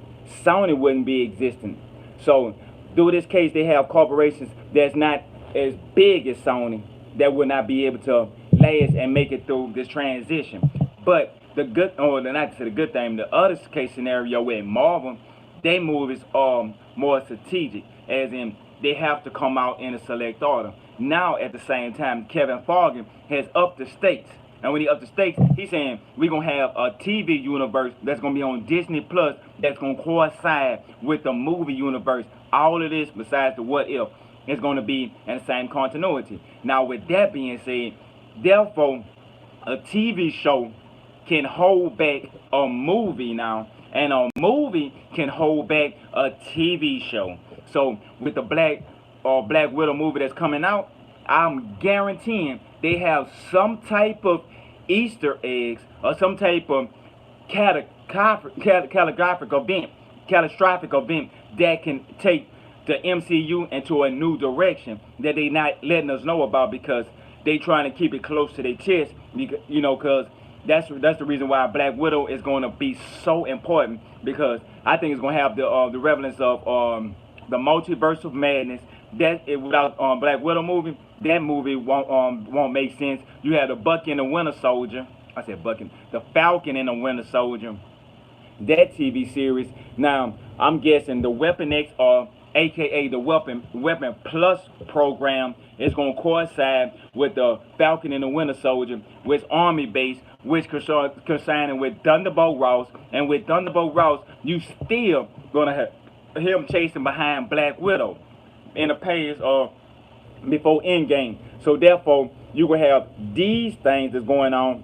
Sony wouldn't be existing. So through this case, they have corporations that's not as big as Sony that would not be able to last and make it through this transition. But the good, or not to say the good thing, the other case scenario with Marvel, their movies are more strategic, as in they have to come out in a select order. Now, at the same time, Kevin Feige has upped the stakes. And when he upped the stakes, he's saying we're going to have a TV universe that's going to be on Disney Plus that's going to coincide with the movie universe. All of this, besides the what if, is going to be in the same continuity. Now, with that being said, therefore, a TV show can hold back a movie now, and a movie can hold back a TV show. So with the Black Widow movie that's coming out, I'm guaranteeing they have some type of Easter eggs or some type of catastrophic event that can take the MCU into a new direction that they not letting us know about, because they trying to keep it close to their chest, because that's the reason why Black Widow is going to be so important, because I think it's going to have the relevance of the multiverse of madness. That without Black Widow movie, that movie won't make sense. You have the Bucky and the Winter Soldier. I said Bucky, the Falcon and the Winter Soldier. That TV series. Now I'm guessing the Weapon X, or AKA the Weapon Plus program, is going to coincide with the Falcon and the Winter Soldier, with Army Base, which concerning with Thunderbolt Ross, and with Thunderbolt Ross, you still gonna have him chasing behind Black Widow in the past before Endgame. So therefore, you will have these things that's going on,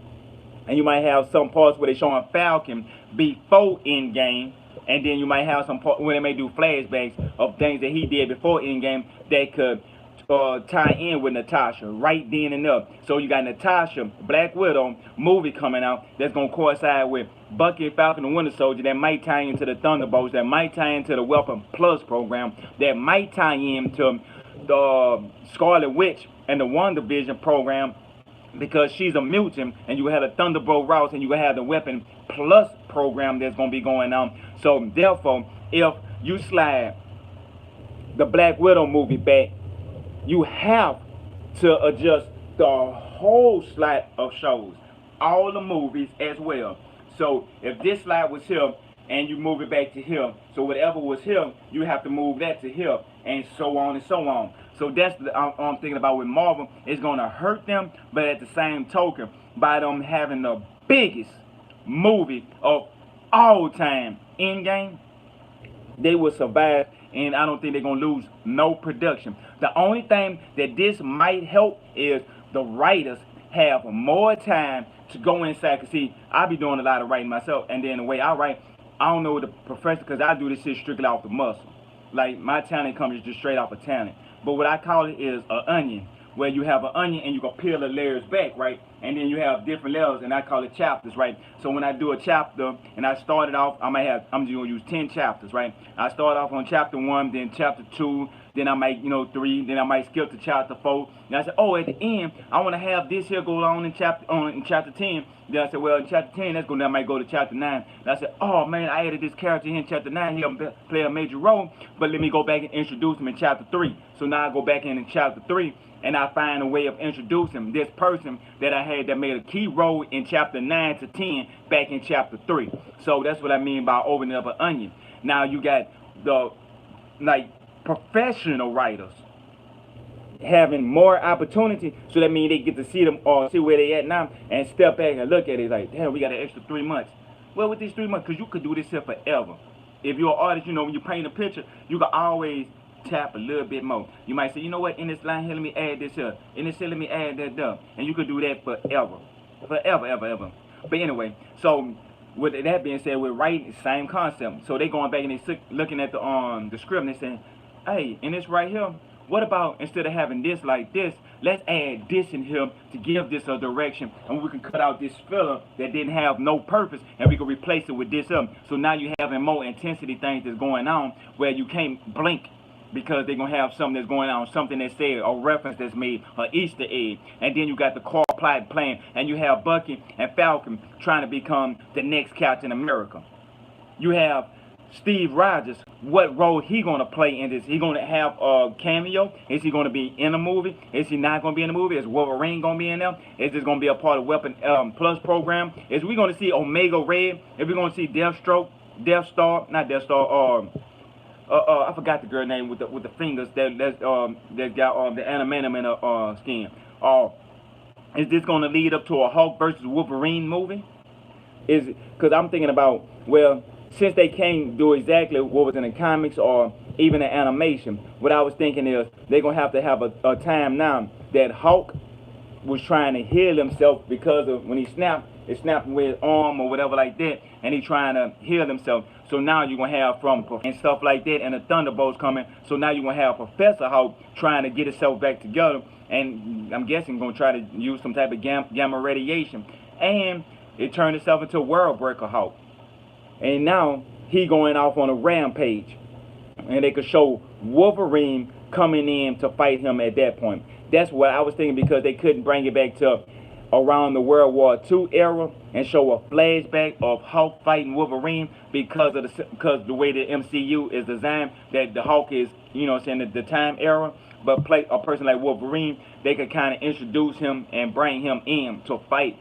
and you might have some parts where they're showing Falcon before Endgame, and then you might have some parts where they may do flashbacks of things that he did before Endgame that could tie in with Natasha right then and there. So you got Natasha, Black Widow movie coming out that's going to coincide with Bucky, Falcon, and Winter Soldier, that might tie into the Thunderbolts, that might tie into the Weapon Plus program, that might tie into the Scarlet Witch and the WandaVision program, because she's a mutant, and you have the Thunderbolt Ross, and you have the Weapon Plus program that's going to be going on. So therefore, if you slide the Black Widow movie back, you have to adjust the whole slate of shows, all the movies as well. So if this slide was here and you move it back to here, so whatever was here, you have to move that to here, and so on and so on. So that's the, I'm thinking about with Marvel. It's gonna hurt them, but at the same token, by them having the biggest movie of all time, Endgame, they will survive, and I don't think they're gonna lose no production. The only thing that this might help is the writers have more time to go inside. Cause see, I be doing a lot of writing myself, and then the way I write, I don't know the professor, because I do this shit strictly off the muscle. Like, my talent comes just straight off of talent. But what I call it is an onion, where you have an onion and you can peel the layers back, right? And then you have different layers, and I call it chapters, right? So when I do a chapter, and I started off, I'm just gonna use 10 chapters, right? I start off on chapter 1, then chapter 2, then I might, 3, then I might skip to chapter 4. And I said, oh, at the end, I want to have this here go on in chapter 10. Then I said, well, in chapter 10, I might go to chapter 9. And I said, oh man, I added this character here in chapter 9. He'll play a major role, but let me go back and introduce him in chapter 3. So now I go back in chapter 3, and I find a way of introducing this person that I had that made a key role in chapter 9 to 10 back in chapter 3. So that's what I mean by opening up an onion. Now you got the professional writers having more opportunity, so that means they get to see them or see where they at now and step back and look at it like, damn, we got an extra 3 months. Well, with these 3 months, because you could do this here forever. If you're an artist, when you paint a picture, you can always tap a little bit more. You might say, you know what, in this line here, let me add this here. In this here, let me add that there. And you could do that forever. Forever, ever, ever. But anyway, so with that being said, we're writing the same concept. So they going back and they looking at the script and they saying, hey, in this right here, what about instead of having this like this, let's add this in here to give this a direction, and we can cut out this filler that didn't have no purpose, and we can replace it with this up. So now you having more intensity things that's going on where you can't blink, because they're going to have something that's going on, something that's said, a reference that's made, an Easter egg. And then you got the core plot playing, and you have Bucky and Falcon trying to become the next Captain America. You have Steve Rogers, what role he going to play in this? He going to have a cameo? Is he going to be in a movie? Is he not going to be in the movie? Is Wolverine going to be in there? Is this going to be a part of Weapon Plus program? Is we going to see Omega Red? Is we going to see Deathstroke, I forgot the girl name with the fingers that got the adamantium in her skin. Is this going to lead up to a Hulk versus Wolverine movie? Because I'm thinking about, well, since they can't do exactly what was in the comics or even the animation, what I was thinking is they're going to have a time now that Hulk was trying to heal himself because of when he snapped, it snapped with his arm or whatever like that, and he trying to heal himself. So now you're going to have and stuff like that, and the Thunderbolts coming. So now you're going to have Professor Hulk trying to get himself back together, and I'm guessing going to try to use some type of gamma radiation. And it turned itself into World Breaker Hulk. And now he going off on a rampage. And they could show Wolverine coming in to fight him at that point. That's what I was thinking, because they couldn't bring it back to around the World War II era and show a flashback of Hulk fighting Wolverine because the way the MCU is designed, that the Hulk is, the time era. But play a person like Wolverine, they could kind of introduce him and bring him in to fight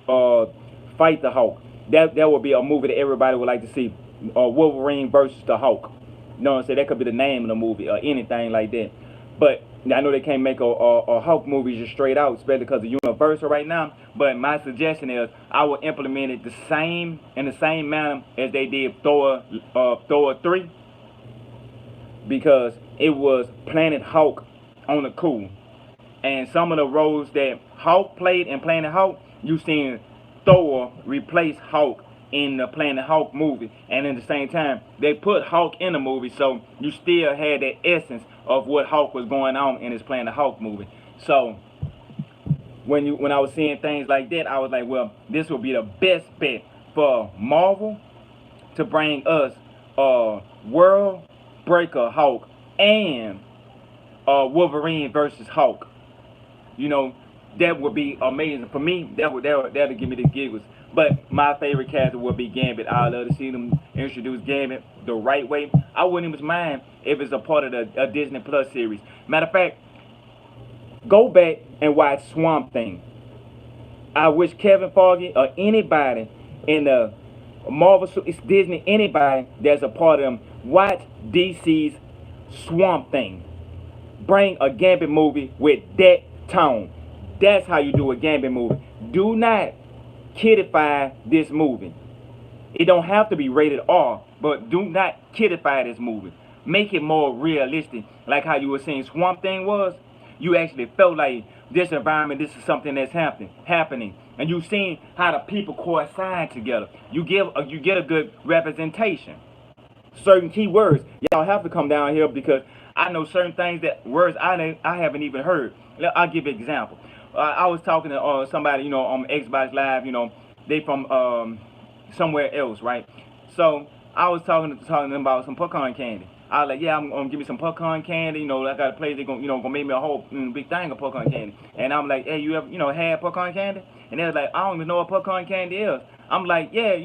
the Hulk. That would be a movie that everybody would like to see. Wolverine versus the Hulk. You know what I'm saying? That could be the name of the movie or anything like that. But I know they can't make a Hulk movie just straight out, especially because of Universal right now. But my suggestion is I would implement it in the same manner as they did Thor 3, because it was Planet Hulk on the cool. And some of the roles that Hulk played in Planet Hulk, you seen Thor replace Hulk in the Planet Hulk movie, and at the same time they put Hulk in the movie, so you still had that essence of what Hulk was going on in his Planet Hulk movie. So when I was seeing things like that, I was like, well, this will be the best bet for Marvel to bring us World Breaker Hulk and Wolverine versus Hulk. That would be amazing for me. That'll give me the giggles. But my favorite character would be Gambit. I'd love to see them introduce Gambit the right way. I wouldn't even mind if it's a part of the Disney Plus series. Matter of fact, go back and watch Swamp Thing. I wish Kevin Feige or anybody in the Marvel, it's Disney, anybody that's a part of them, watch DC's Swamp Thing. Bring a Gambit movie with that tone. That's how you do a Gambit movie. Do not kidify this movie. It don't have to be rated R, but do not kidify this movie. Make it more realistic, like how you were saying Swamp Thing was. You actually felt like this environment, this is something that's happening, and you seen how the people coincide together. You get a good representation. Certain key words, y'all have to come down here because I know certain things that words I haven't even heard. I'll give you an example. I was talking to somebody, on Xbox Live. They from somewhere else, right? So I was talking to them about some pecan candy. I was like, yeah, I'm gonna give me some pecan candy. I got a place they gonna make me a whole big thing of pecan candy. And I'm like, hey, you ever had pecan candy? And they was like, I don't even know what pecan candy is. I'm like, yeah,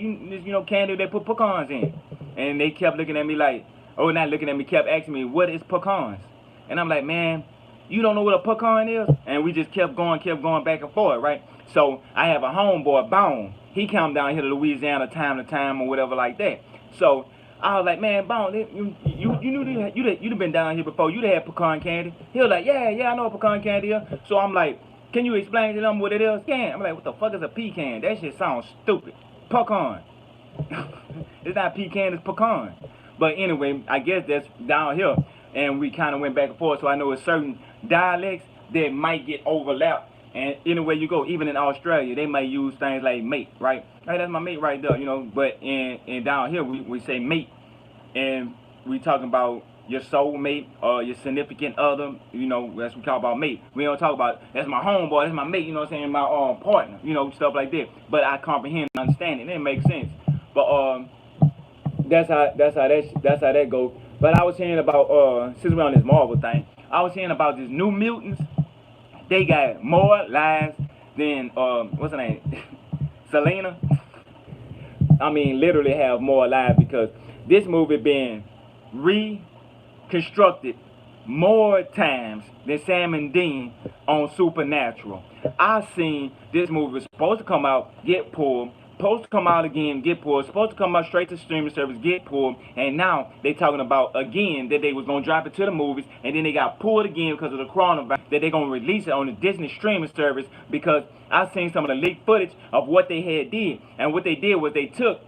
candy they put pecans in. And they kept looking at me like, oh, not looking at me, kept asking me, what is pecans? And I'm like, man, you don't know what a pecan is? And we just kept going back and forth, right? So I have a homeboy, Bone. He come down here to Louisiana time to time or whatever like that. So I was like, man, Bone, you knew you'd have been down here before. You'd have had pecan candy. He was like, yeah, I know what pecan candy is. So I'm like, can you explain to them what it is? Yeah. I'm like, what the fuck is a pecan? That shit sounds stupid. Pecan. It's not pecan, it's pecan. But anyway, I guess that's down here. And we kind of went back and forth. So I know it's certain dialects that might get overlapped. And anywhere you go, even in Australia, they might use things like mate, right? Hey, that's my mate right there, But in down here, we say mate. And we talking about your soulmate or your significant other, that's what we talk about mate. We don't talk about, that's my homeboy, that's my mate, my partner, stuff like that. But I comprehend and understand it. It makes sense. But that's how that goes. But I was hearing about, since we're on this Marvel thing, I was hearing about these New Mutants. They got more lives than, what's her name? Selena. I mean, literally have more lives because this movie been reconstructed more times than Sam and Dean on Supernatural. I seen this movie was supposed to come out, get pulled, supposed to come out again, get pulled, supposed to come out straight to streaming service, get pulled, and now they talking about again that they was gonna drop it to the movies, and then they got pulled again because of the coronavirus, that they gonna release it on the Disney streaming service because I seen some of the leaked footage of what they had did, and what they did was they took,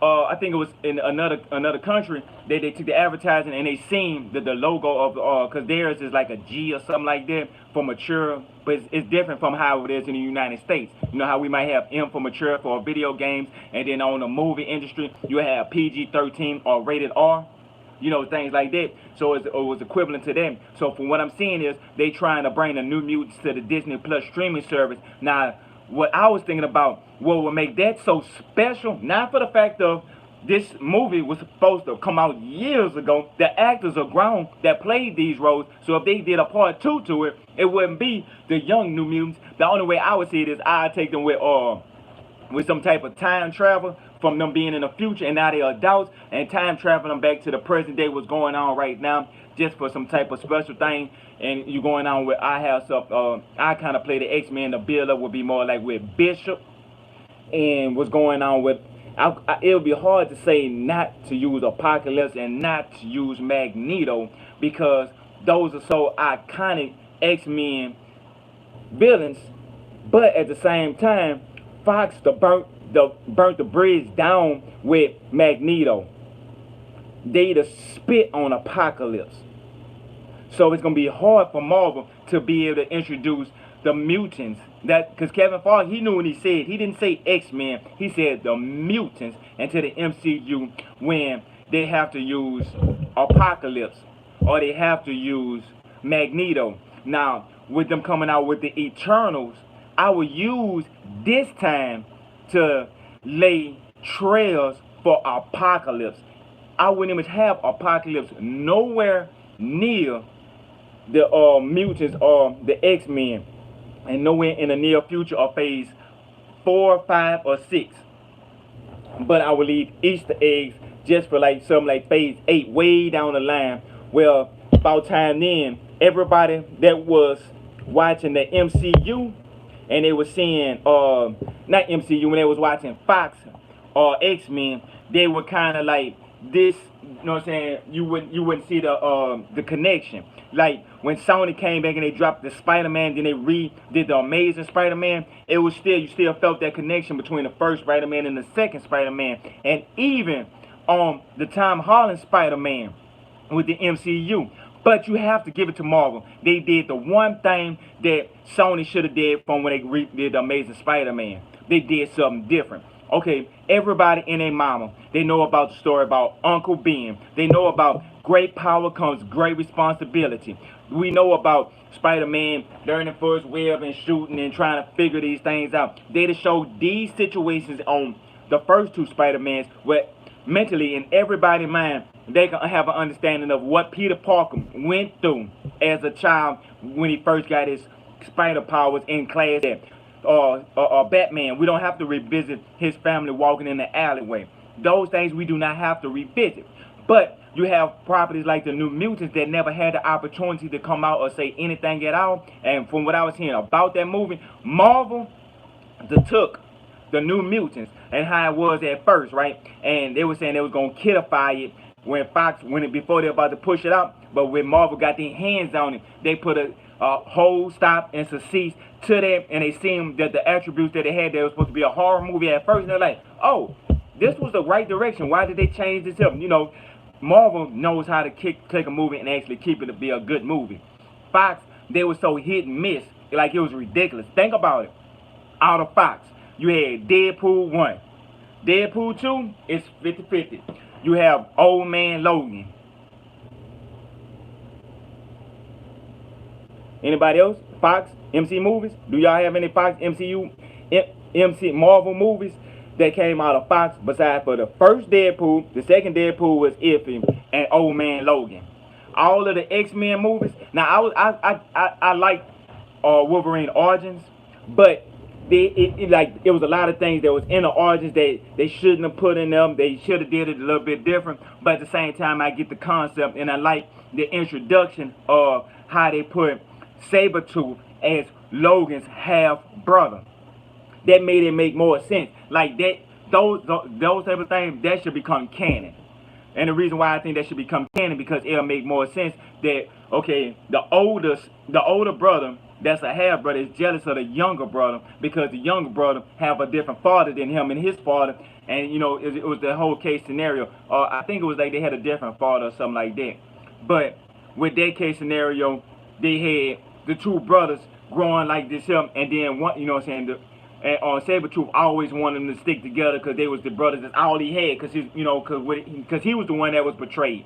I think it was in another country, they took the advertising and they seen the logo of because theirs is like a G or something like that for mature, but it's different from how it is in the United States. You know how we might have M for mature for video games, and then on the movie industry you have PG-13 or rated R, things like that. So it was equivalent to them. So from what I'm seeing is they trying to bring the New Mutants to the Disney Plus streaming service. Now, what I was thinking about, what would make that so special, not for the fact of this movie was supposed to come out years ago. The actors are grown that played these roles. So if they did a part 2 to it, it wouldn't be the young New Mutants. The only way I would see it is I'd take them with some type of time travel from them being in the future and now they're adults and time traveling them back to the present day what's going on right now just for some type of special thing. And you going on with I kind of play the X-Men. The build-up would be more like with Bishop and what's going on with it would be hard to say not to use Apocalypse and not to use Magneto because those are so iconic X-Men villains. But at the same time, Fox burnt the bridge down with Magneto. They spit on Apocalypse. So it's gonna be hard for Marvel to be able to introduce the mutants. Because Kevin Feige, he knew what he said. He didn't say X-Men. He said the mutants into the MCU when they have to use Apocalypse or they have to use Magneto. Now, with them coming out with the Eternals, I will use this time to lay trails for Apocalypse. I wouldn't even have Apocalypse nowhere near the mutants or the X-Men, and nowhere in the near future or phase 4, 5, or 6. But I will leave Easter eggs just for like something like phase 8 way down the line. Well, about time then, everybody that was watching the MCU and they were seeing not MCU, when they was watching Fox or X-Men, they were kind of like this, you know what I'm saying? You wouldn't see the connection. Like when Sony came back and they dropped the Spider-Man, then they redid the Amazing Spider-Man, it was still, you still felt that connection between the first Spider-Man and the second Spider-Man. And even on the Tom Holland Spider-Man with the MCU. But you have to give it to Marvel. They did the one thing that Sony should have did from when they redid the Amazing Spider-Man. They did something different. Okay, everybody and their mama, they know about the story about Uncle Ben. They know about great power comes great responsibility. We know about Spider-Man learning for his web and shooting and trying to figure these things out. They just showed these situations on the first two Spider-Mans where mentally in everybody's mind, they can have an understanding of what Peter Parker went through as a child when he first got his spider powers in class at Batman. We don't have to revisit his family walking in the alleyway. Those things we do not have to revisit. But you have properties like the New Mutants that never had the opportunity to come out or say anything at all. And from what I was hearing about that movie, Marvel took the New Mutants and how it was at first, right? And they were saying they was gonna kidify it when Fox, before they were about to push it out. But when Marvel got their hands on it, they put a whole stop and cease to that, and they seen that the attributes that they had, that was supposed to be a horror movie at first, and they're like, oh, this was the right direction. Why did they change this up? You know, Marvel knows how to take a movie and actually keep it to be a good movie. Fox, they were so hit and miss, like it was ridiculous. Think about it. Out of Fox, you had Deadpool 1. Deadpool 2 is 50-50. You have Old Man Logan. Anybody else? Fox, MC movies? Do y'all have any Fox, MCU, MC Marvel movies that came out of Fox besides for the first Deadpool? The second Deadpool was iffy, and Old Man Logan. All of the X-Men movies. Now I like Wolverine Origins, but it was a lot of things that was in the Origins that they shouldn't have put in them. They should have did it a little bit different. But at the same time, I get the concept, and I like the introduction of how they put Sabretooth as Logan's half brother. That made it make more sense. Like that, those type of things, that should become canon. And the reason why I think that should become canon, because it'll make more sense that, okay, the older brother that's a half brother is jealous of the younger brother because the younger brother have a different father than him and his father. And you know, it was the whole case scenario. I think it was like they had a different father or something like that. But with that case scenario, they had the two brothers growing like this him, and then one, you know what I'm saying, and Sabretooth always wanted them to stick together because they was the brothers. That's all he had, because he was the one that was betrayed.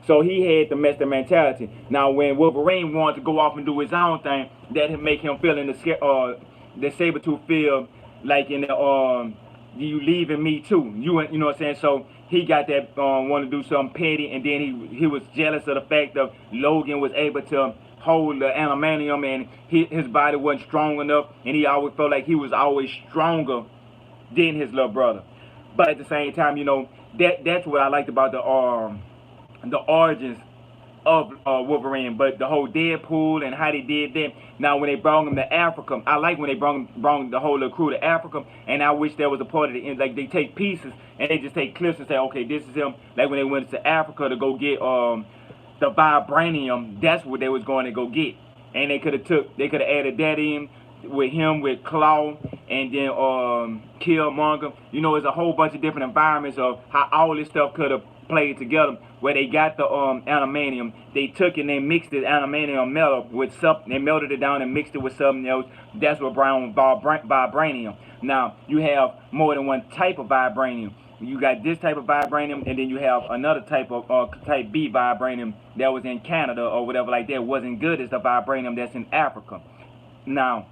So he had the master mentality. Now when Wolverine wanted to go off and do his own thing, that would make him feel in the Sabretooth feel like in the you leaving me too. You know what I'm saying? So he got that want to do something petty, and then he was jealous of the fact that Logan was able to hold the adamantium, and his body wasn't strong enough, and he always felt like he was always stronger than his little brother. But at the same time, you know, that's what I liked about the origins of Wolverine. But the whole Deadpool and how they did that. Now when they brought him to Africa, I like when they brought the whole little crew to Africa, and I wish there was a part of the end, like they take pieces and they just take clips and say, okay, this is him. Like when they went to Africa to go get the vibranium, that's what they was going to go get, and they could have added that in with him, with Claw, and then Killmonger. You know, it's a whole bunch of different environments of how all this stuff could have played together. Where they got the adamantium, they took it and they mixed the adamantium metal with something. They melted it down and mixed it with something else. That's what brought vibranium. Now you have more than one type of vibranium. You got this type of vibranium, and then you have another type of type B vibranium that was in Canada or whatever like that. It wasn't good as the vibranium that's in Africa. Now,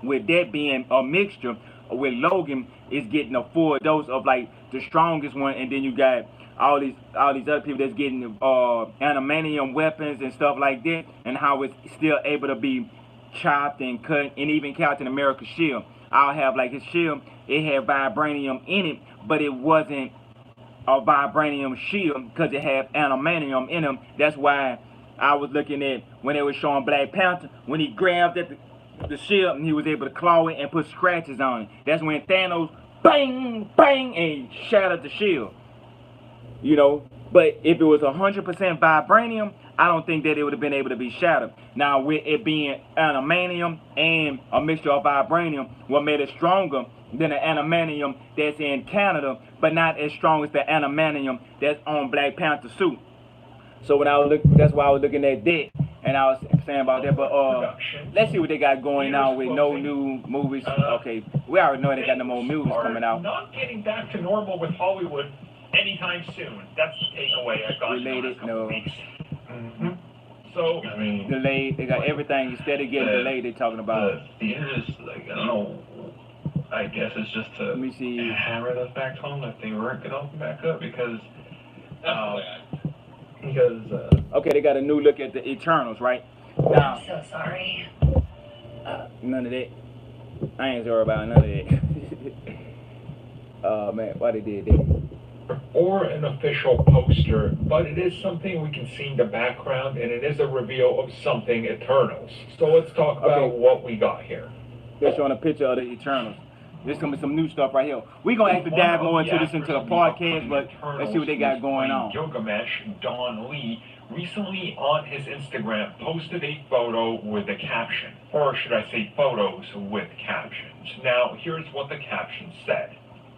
with that being a mixture, with Logan is getting a full dose of like the strongest one, and then you got all these other people that's getting adamantium weapons and stuff like that, and how it's still able to be chopped and cut, and even Captain America's shield. I'll have like his shield, it had vibranium in it, but it wasn't a vibranium shield because it had adamantium in him. That's why I was looking at when they were showing Black Panther, when he grabbed at the shield and he was able to claw it and put scratches on it. That's when Thanos bang, bang, and shattered the shield. You know, but if it was 100% vibranium, I don't think that it would have been able to be shattered. Now, with it being animanium and a mixture of vibranium, what made it stronger than the animanium that's in Canada, but not as strong as the animanium that's on Black Panther suit. So when I was that's why I was looking at that, and I was saying about that. But let's see what they got going now with no new movies. Okay, we already know they got no more movies coming out. Not getting back to normal with Hollywood anytime soon. That's the takeaway I got. Related, no. So I mean, delayed. They got everything instead of getting delayed. They're talking about. Theaters, like I don't know. I guess it's just to Let me see. hammer the fact home that they weren't gonna open back up because. Okay, they got a new look at the Eternals, right? Now, I'm so sorry. none of that. I ain't sure about none of that. Man, why they did that? or an official poster, but it is something we can see in the background, and it is a reveal of something Eternals. So let's talk about what we got here. They're showing a picture of the Eternals. There's gonna be some new stuff right here. We're gonna have to dive more into this into the podcast, but let's see what they got going on. Gilgamesh, Don Lee, recently on his Instagram posted a photo with a caption, or should I say photos with captions. Now, here's what the caption said.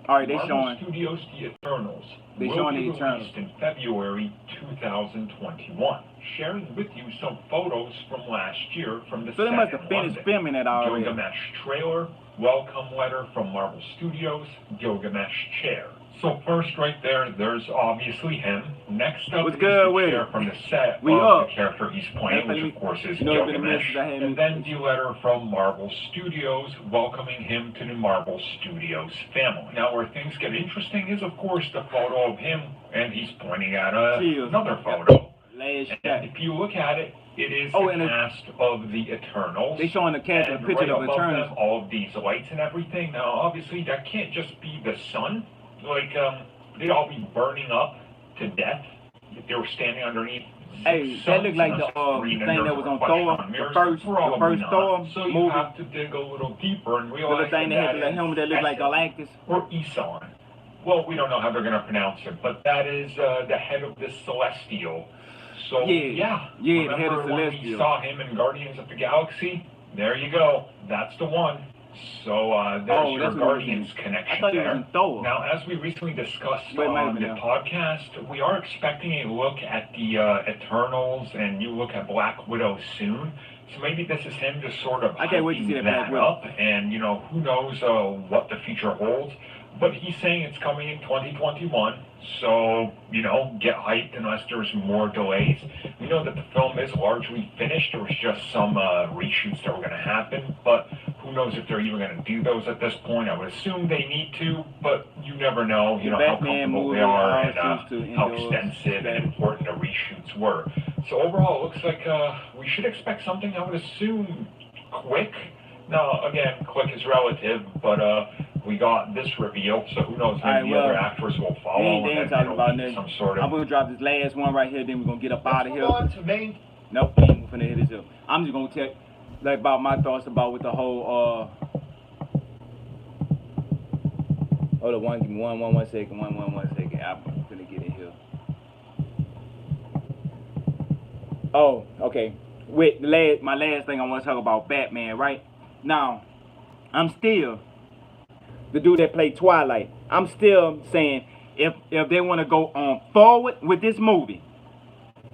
All right, they Marvel showing. Studios The Eternals They will showing be the Eternals released in February 2021. Sharing with you some photos from last year from the So they set must have in finished London. filming it already. Gilgamesh trailer, welcome letter from Marvel Studios, Gilgamesh chair. So first right there, there's obviously him. Next up What's is good the with chair it? from the set We of up. the character he's playing, which of course is You know, it's been a minute Gilgamesh. since I had And then the letter from Marvel Studios welcoming him to the Marvel Studios family. Now where things get interesting is of course the photo of him, and he's pointing at another photo. Last shot. And if you look at it, it is Oh, the and cast of the Eternals. They showing the cast of And a picture right of above Eternals. them, all of these lights and everything. Now, obviously, that can't just be the sun. Like, they'd all be burning up to death if they were standing underneath. Hey, that looked like the thing that was on Thor, the first Thor So you movie. have to dig a little deeper and The realize little thing they had, the that helmet that looked like Galactus. or Eson. Well, we don't know how they're going to pronounce it, but that is the head of the Celestial. So, Yeah, the head of remember when we Celestial. saw him in Guardians of the Galaxy? There you go. That's the one. So, there's Oh, your that's what it Guardians was. connection I thought it was there. in Thor. Now, as we recently discussed Wait, on wait a the minute. podcast, we are expecting a look at the Eternals and you look at Black Widow soon. So maybe this is him just sort of I can't wait to see hyping that Black Widow. up, and you know, who knows what the future holds. But he's saying it's coming in 2021, so, you know, get hyped unless there's more delays. We know that the film is largely finished. There was just some reshoots that were going to happen, but who knows if they're even going to do those at this point. I would assume they need to, but you never know, you know, how Batman comfortable movie they are all and seems to how endorse extensive that. and important the reshoots were. So overall, it looks like we should expect something, I would assume, quick. Now, again, quick is relative, but we got this reveal, so who knows, maybe the other actors will follow, They ain't and talking it'll about be nothing. some sort of... I'm gonna drop this last one right here, then we're gonna get up out of here. Move on to main. Nope, we ain't finna hit this up. I'm just gonna tell like about my thoughts about with the whole hold on, give me one second, one second. I'm finna get in here. Oh, okay. With my last thing I want to talk about Batman, right? Now, I'm still the dude that played Twilight. I'm still saying if they want to go on forward with this movie,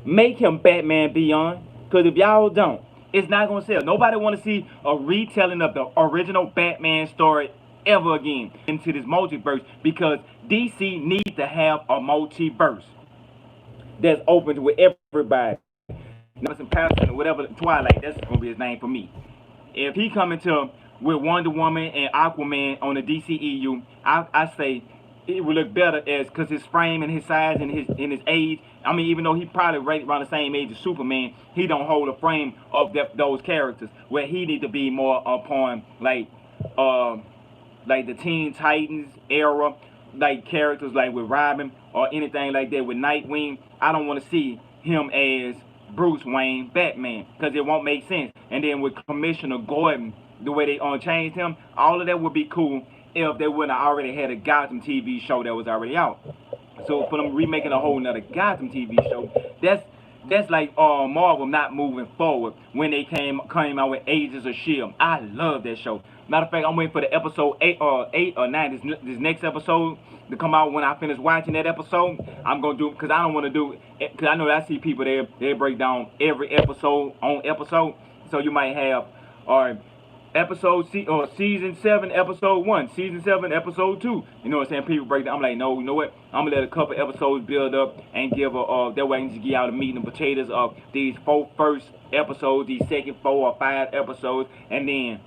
make him Batman Beyond. Because if y'all don't, it's not gonna sell. Nobody want to see a retelling of the original Batman story ever again into this multiverse, because DC needs to have a multiverse that's open to everybody. Nelson Patterson or whatever, Twilight, that's gonna be his name for me. If he coming to with Wonder Woman and Aquaman on the DCEU, I say it would look better as because his frame and his size and his age. I mean, even though he probably right around the same age as Superman, he don't hold a frame of those characters. Where he need to be more upon like the Teen Titans era, like characters like with Robin or anything like that with Nightwing. I don't want to see him as Bruce Wayne Batman, because it won't make sense. And then with Commissioner Gordon, the way they changed him, all of that would be cool if they wouldn't have already had a Gotham TV show that was already out. So for them remaking a whole nother Gotham TV show, that's like Marvel not moving forward when they came out with Agents of S.H.I.E.L.D. I love that show. Matter of fact, I'm waiting for the episode 8 or 9, this next episode to come out. When I finish watching that episode, I'm going to do, because I don't want to do, because I know that I see people there, they break down every episode on episode. So you might have, season 7, episode 1, season 7, episode 2. You know what I'm saying? People break down. I'm like, no, you know what? I'm gonna let a couple episodes build up and give that way I can just get out the meat and potatoes of these 4 first episodes, these second 4 or 5 episodes, and then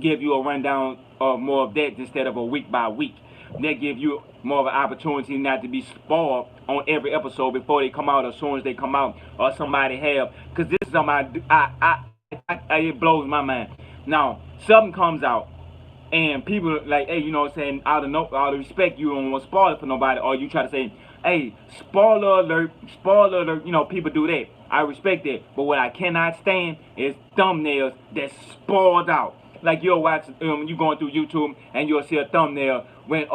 give you a rundown of more of that instead of a week by week. That give you more of an opportunity not to be spoiled on every episode before they come out, or as soon as they come out, or somebody have. Because this is something it blows my mind. Now, something comes out, and people like, hey, you know what I'm saying, out of respect, you don't want to spoil it for nobody, or you try to say, hey, spoiler alert, you know, people do that. I respect that. But what I cannot stand is thumbnails that's spoiled out. Like you'll watch, you going through YouTube, and you'll see a thumbnail when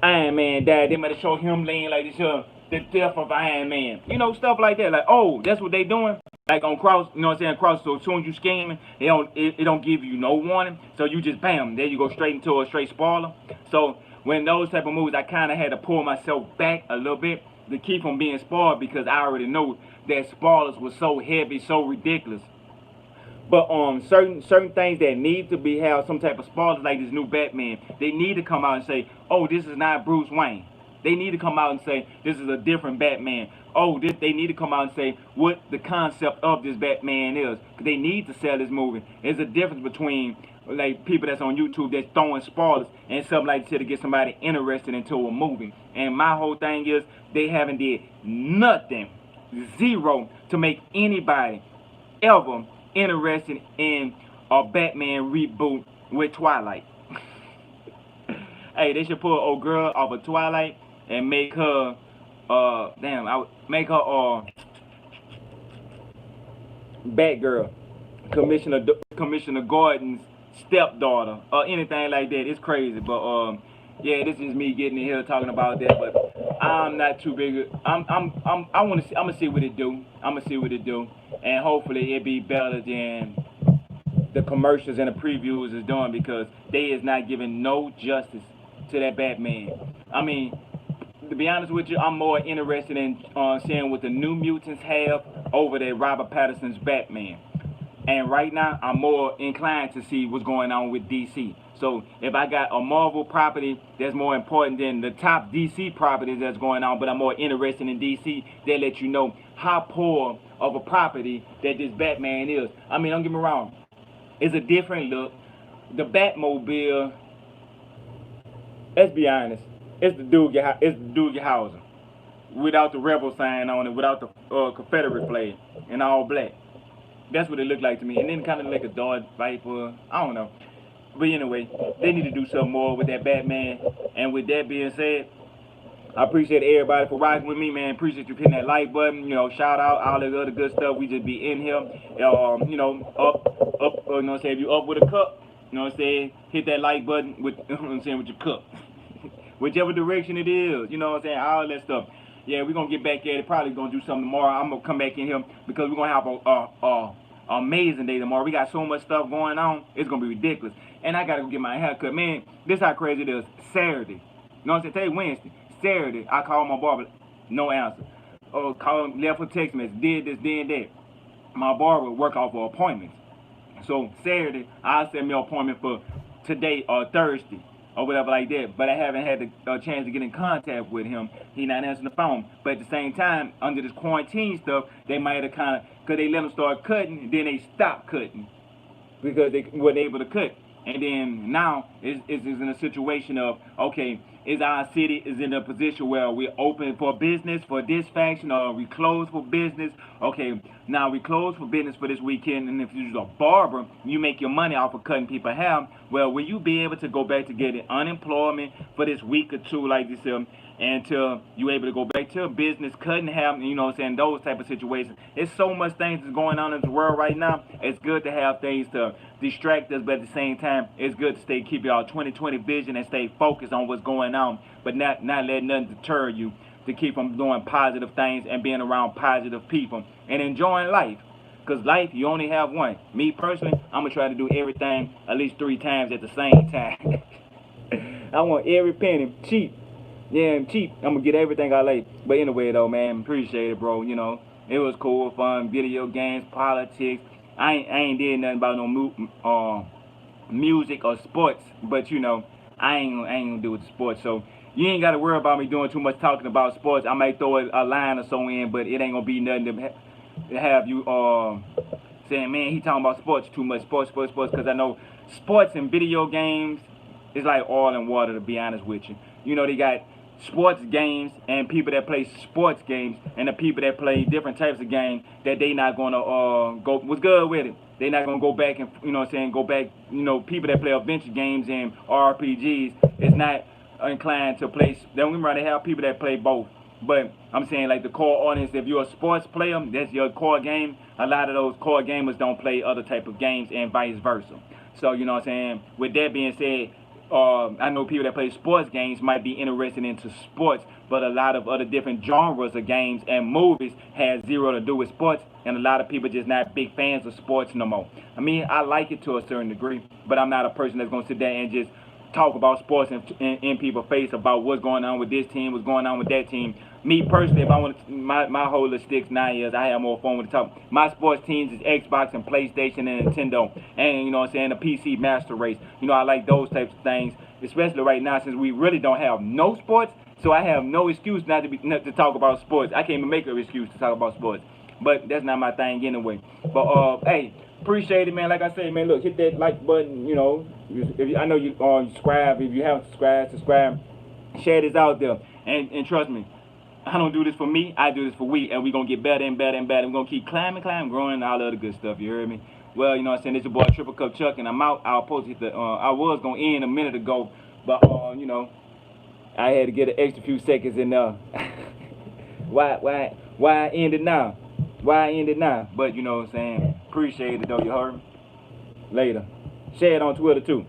Iron Man died. They might have showed him laying like this, the death of Iron Man. You know, stuff like that. Like, oh, that's what they doing? Like on Cross, you know what I'm saying, Cross, so as soon as you scamming, it don't give you no warning. So you just, bam, there you go straight into a straight spoiler. So when those type of movies, I kind of had to pull myself back a little bit to keep from being spoiled, because I already know that spoilers was so heavy, so ridiculous. But certain things that need to be have some type of spoilers, like this new Batman, they need to come out and say, oh, this is not Bruce Wayne. They need to come out and say, this is a different Batman. Oh, they need to come out and say what the concept of this Batman is. They need to sell this movie. There's a difference between like people that's on YouTube that's throwing spoilers and something like that to get somebody interested into a movie. And my whole thing is they haven't did nothing, zero, to make anybody ever interested in a Batman reboot with Twilight. Hey, they should pull an old girl off of Twilight and make her make her Batgirl, Commissioner Gordon's stepdaughter, or anything like that. It's crazy, but yeah, this is me getting in here talking about that. But I'm not too big. I'm gonna see what it do. I'm gonna see what it do, and hopefully it be better than the commercials and the previews is doing, because they is not giving no justice to that Batman. I mean, to be honest with you, I'm more interested in seeing what the New Mutants have over there, Robert Pattinson's Batman. And right now, I'm more inclined to see what's going on with DC. So if I got a Marvel property that's more important than the top DC properties that's going on, but I'm more interested in DC, they let you know how poor of a property that this Batman is. I mean, don't get me wrong. It's a different look. The Batmobile, let's be honest, it's the Doogie Howser, without the rebel sign on it, without the Confederate flag, and all black. That's what it looked like to me. And then kind of like a Dodge Viper, I don't know. But anyway, they need to do something more with that Batman. And with that being said, I appreciate everybody for riding with me, man. Appreciate you hitting that like button. You know, shout out all the other good stuff. We just be in here, you know, up. You know what I'm saying? If you up with a cup, you know what I'm saying? Hit that like button with, you know what I'm saying, with your cup. Whichever direction it is, you know what I'm saying? All that stuff. Yeah, we're gonna get back at it. Probably gonna do something tomorrow. I'm gonna come back in here because we're gonna have a amazing day tomorrow. We got so much stuff going on. It's gonna be ridiculous. And I gotta go get my hair cut. Man, this how crazy it is. Saturday. You know what I'm saying? Today Wednesday. Saturday, I called my barber. No answer. Call him, left a text message. Did this, did that. My barber work off of appointments. So Saturday, I'll set me an appointment for today or Thursday or whatever like that. But I haven't had the chance to get in contact with him. He not answering the phone. But at the same time, under this quarantine stuff, they might have kind of, because they let him start cutting, then they stopped cutting because they weren't able to cut. And then now it's in a situation of, okay, is our city is in a position where we're open for business for this faction, or we close for business. Okay, now we close for business for this weekend, and if you're a barber, you make your money off of cutting people hair. Well, will you be able to go back to getting unemployment for this week or two like this, until you able to go back to a business, cutting hair, you know what I'm saying, those type of situations. It's so much things that's going on in the world right now. It's good to have things to distract us, but at the same time, it's good to keep y'all 2020 vision and stay focused on what's going on, but not let nothing deter you to keep from doing positive things and being around positive people and enjoying life. Because life, you only have one. Me personally, I'm going to try to do everything at least 3 times at the same time. I want every penny cheap. Yeah, I'm cheap. I'm going to get everything I like. But anyway, though, man, appreciate it, bro. You know, it was cool, fun, video games, politics. I ain't did nothing about no music or sports. But, you know, I ain't going to do with sports. So you ain't got to worry about me doing too much talking about sports. I might throw a line or so in, but it ain't going to be nothing to have you saying, man, he talking about sports too much, sports, because I know sports and video games is like oil and water, to be honest with you. You know, they got sports games and people that play sports games, and the people that play different types of games that they not going to go, what's good with it? They not going to go back and, you know what I'm saying, go back, you know, people that play adventure games and RPGs is not inclined to play. Then we might have people that play both. But I'm saying, like, the core audience, if you're a sports player, that's your core game. A lot of those core gamers don't play other type of games and vice versa. So, you know what I'm saying? With that being said, I know people that play sports games might be interested into sports, but a lot of other different genres of games and movies has zero to do with sports, and a lot of people just not big fans of sports no more. I mean, I like it to a certain degree, but I'm not a person that's going to sit there and just talk about sports in people's face about what's going on with this team, what's going on with that team. Me personally, if I want to, my whole little sticks 9 years, I have more fun with the top. My sports teams is Xbox and PlayStation and Nintendo, and you know what I'm saying, the PC Master Race. You know, I like those types of things, especially right now since we really don't have no sports. So I have no excuse not to talk about sports. I can't even make an excuse to talk about sports. But that's not my thing anyway. But hey, appreciate it, man. Like I said, man, look, hit that like button. You know, I know you subscribe. If you haven't subscribe. Share this out there, and trust me, I don't do this for me. I do this for we, and we're gonna get better and better and better. We're gonna keep climbing, growing, and all the other good stuff. You heard me? Well, you know what I'm saying. This your boy Triple Cup Chuck, and I'm out. I was supposed to hit the. I was gonna end a minute ago, but you know, I had to get an extra few seconds in there. Why end it now? Why end it now? But you know what I'm saying. Appreciate it though. You heard me? Later. Share it on Twitter too.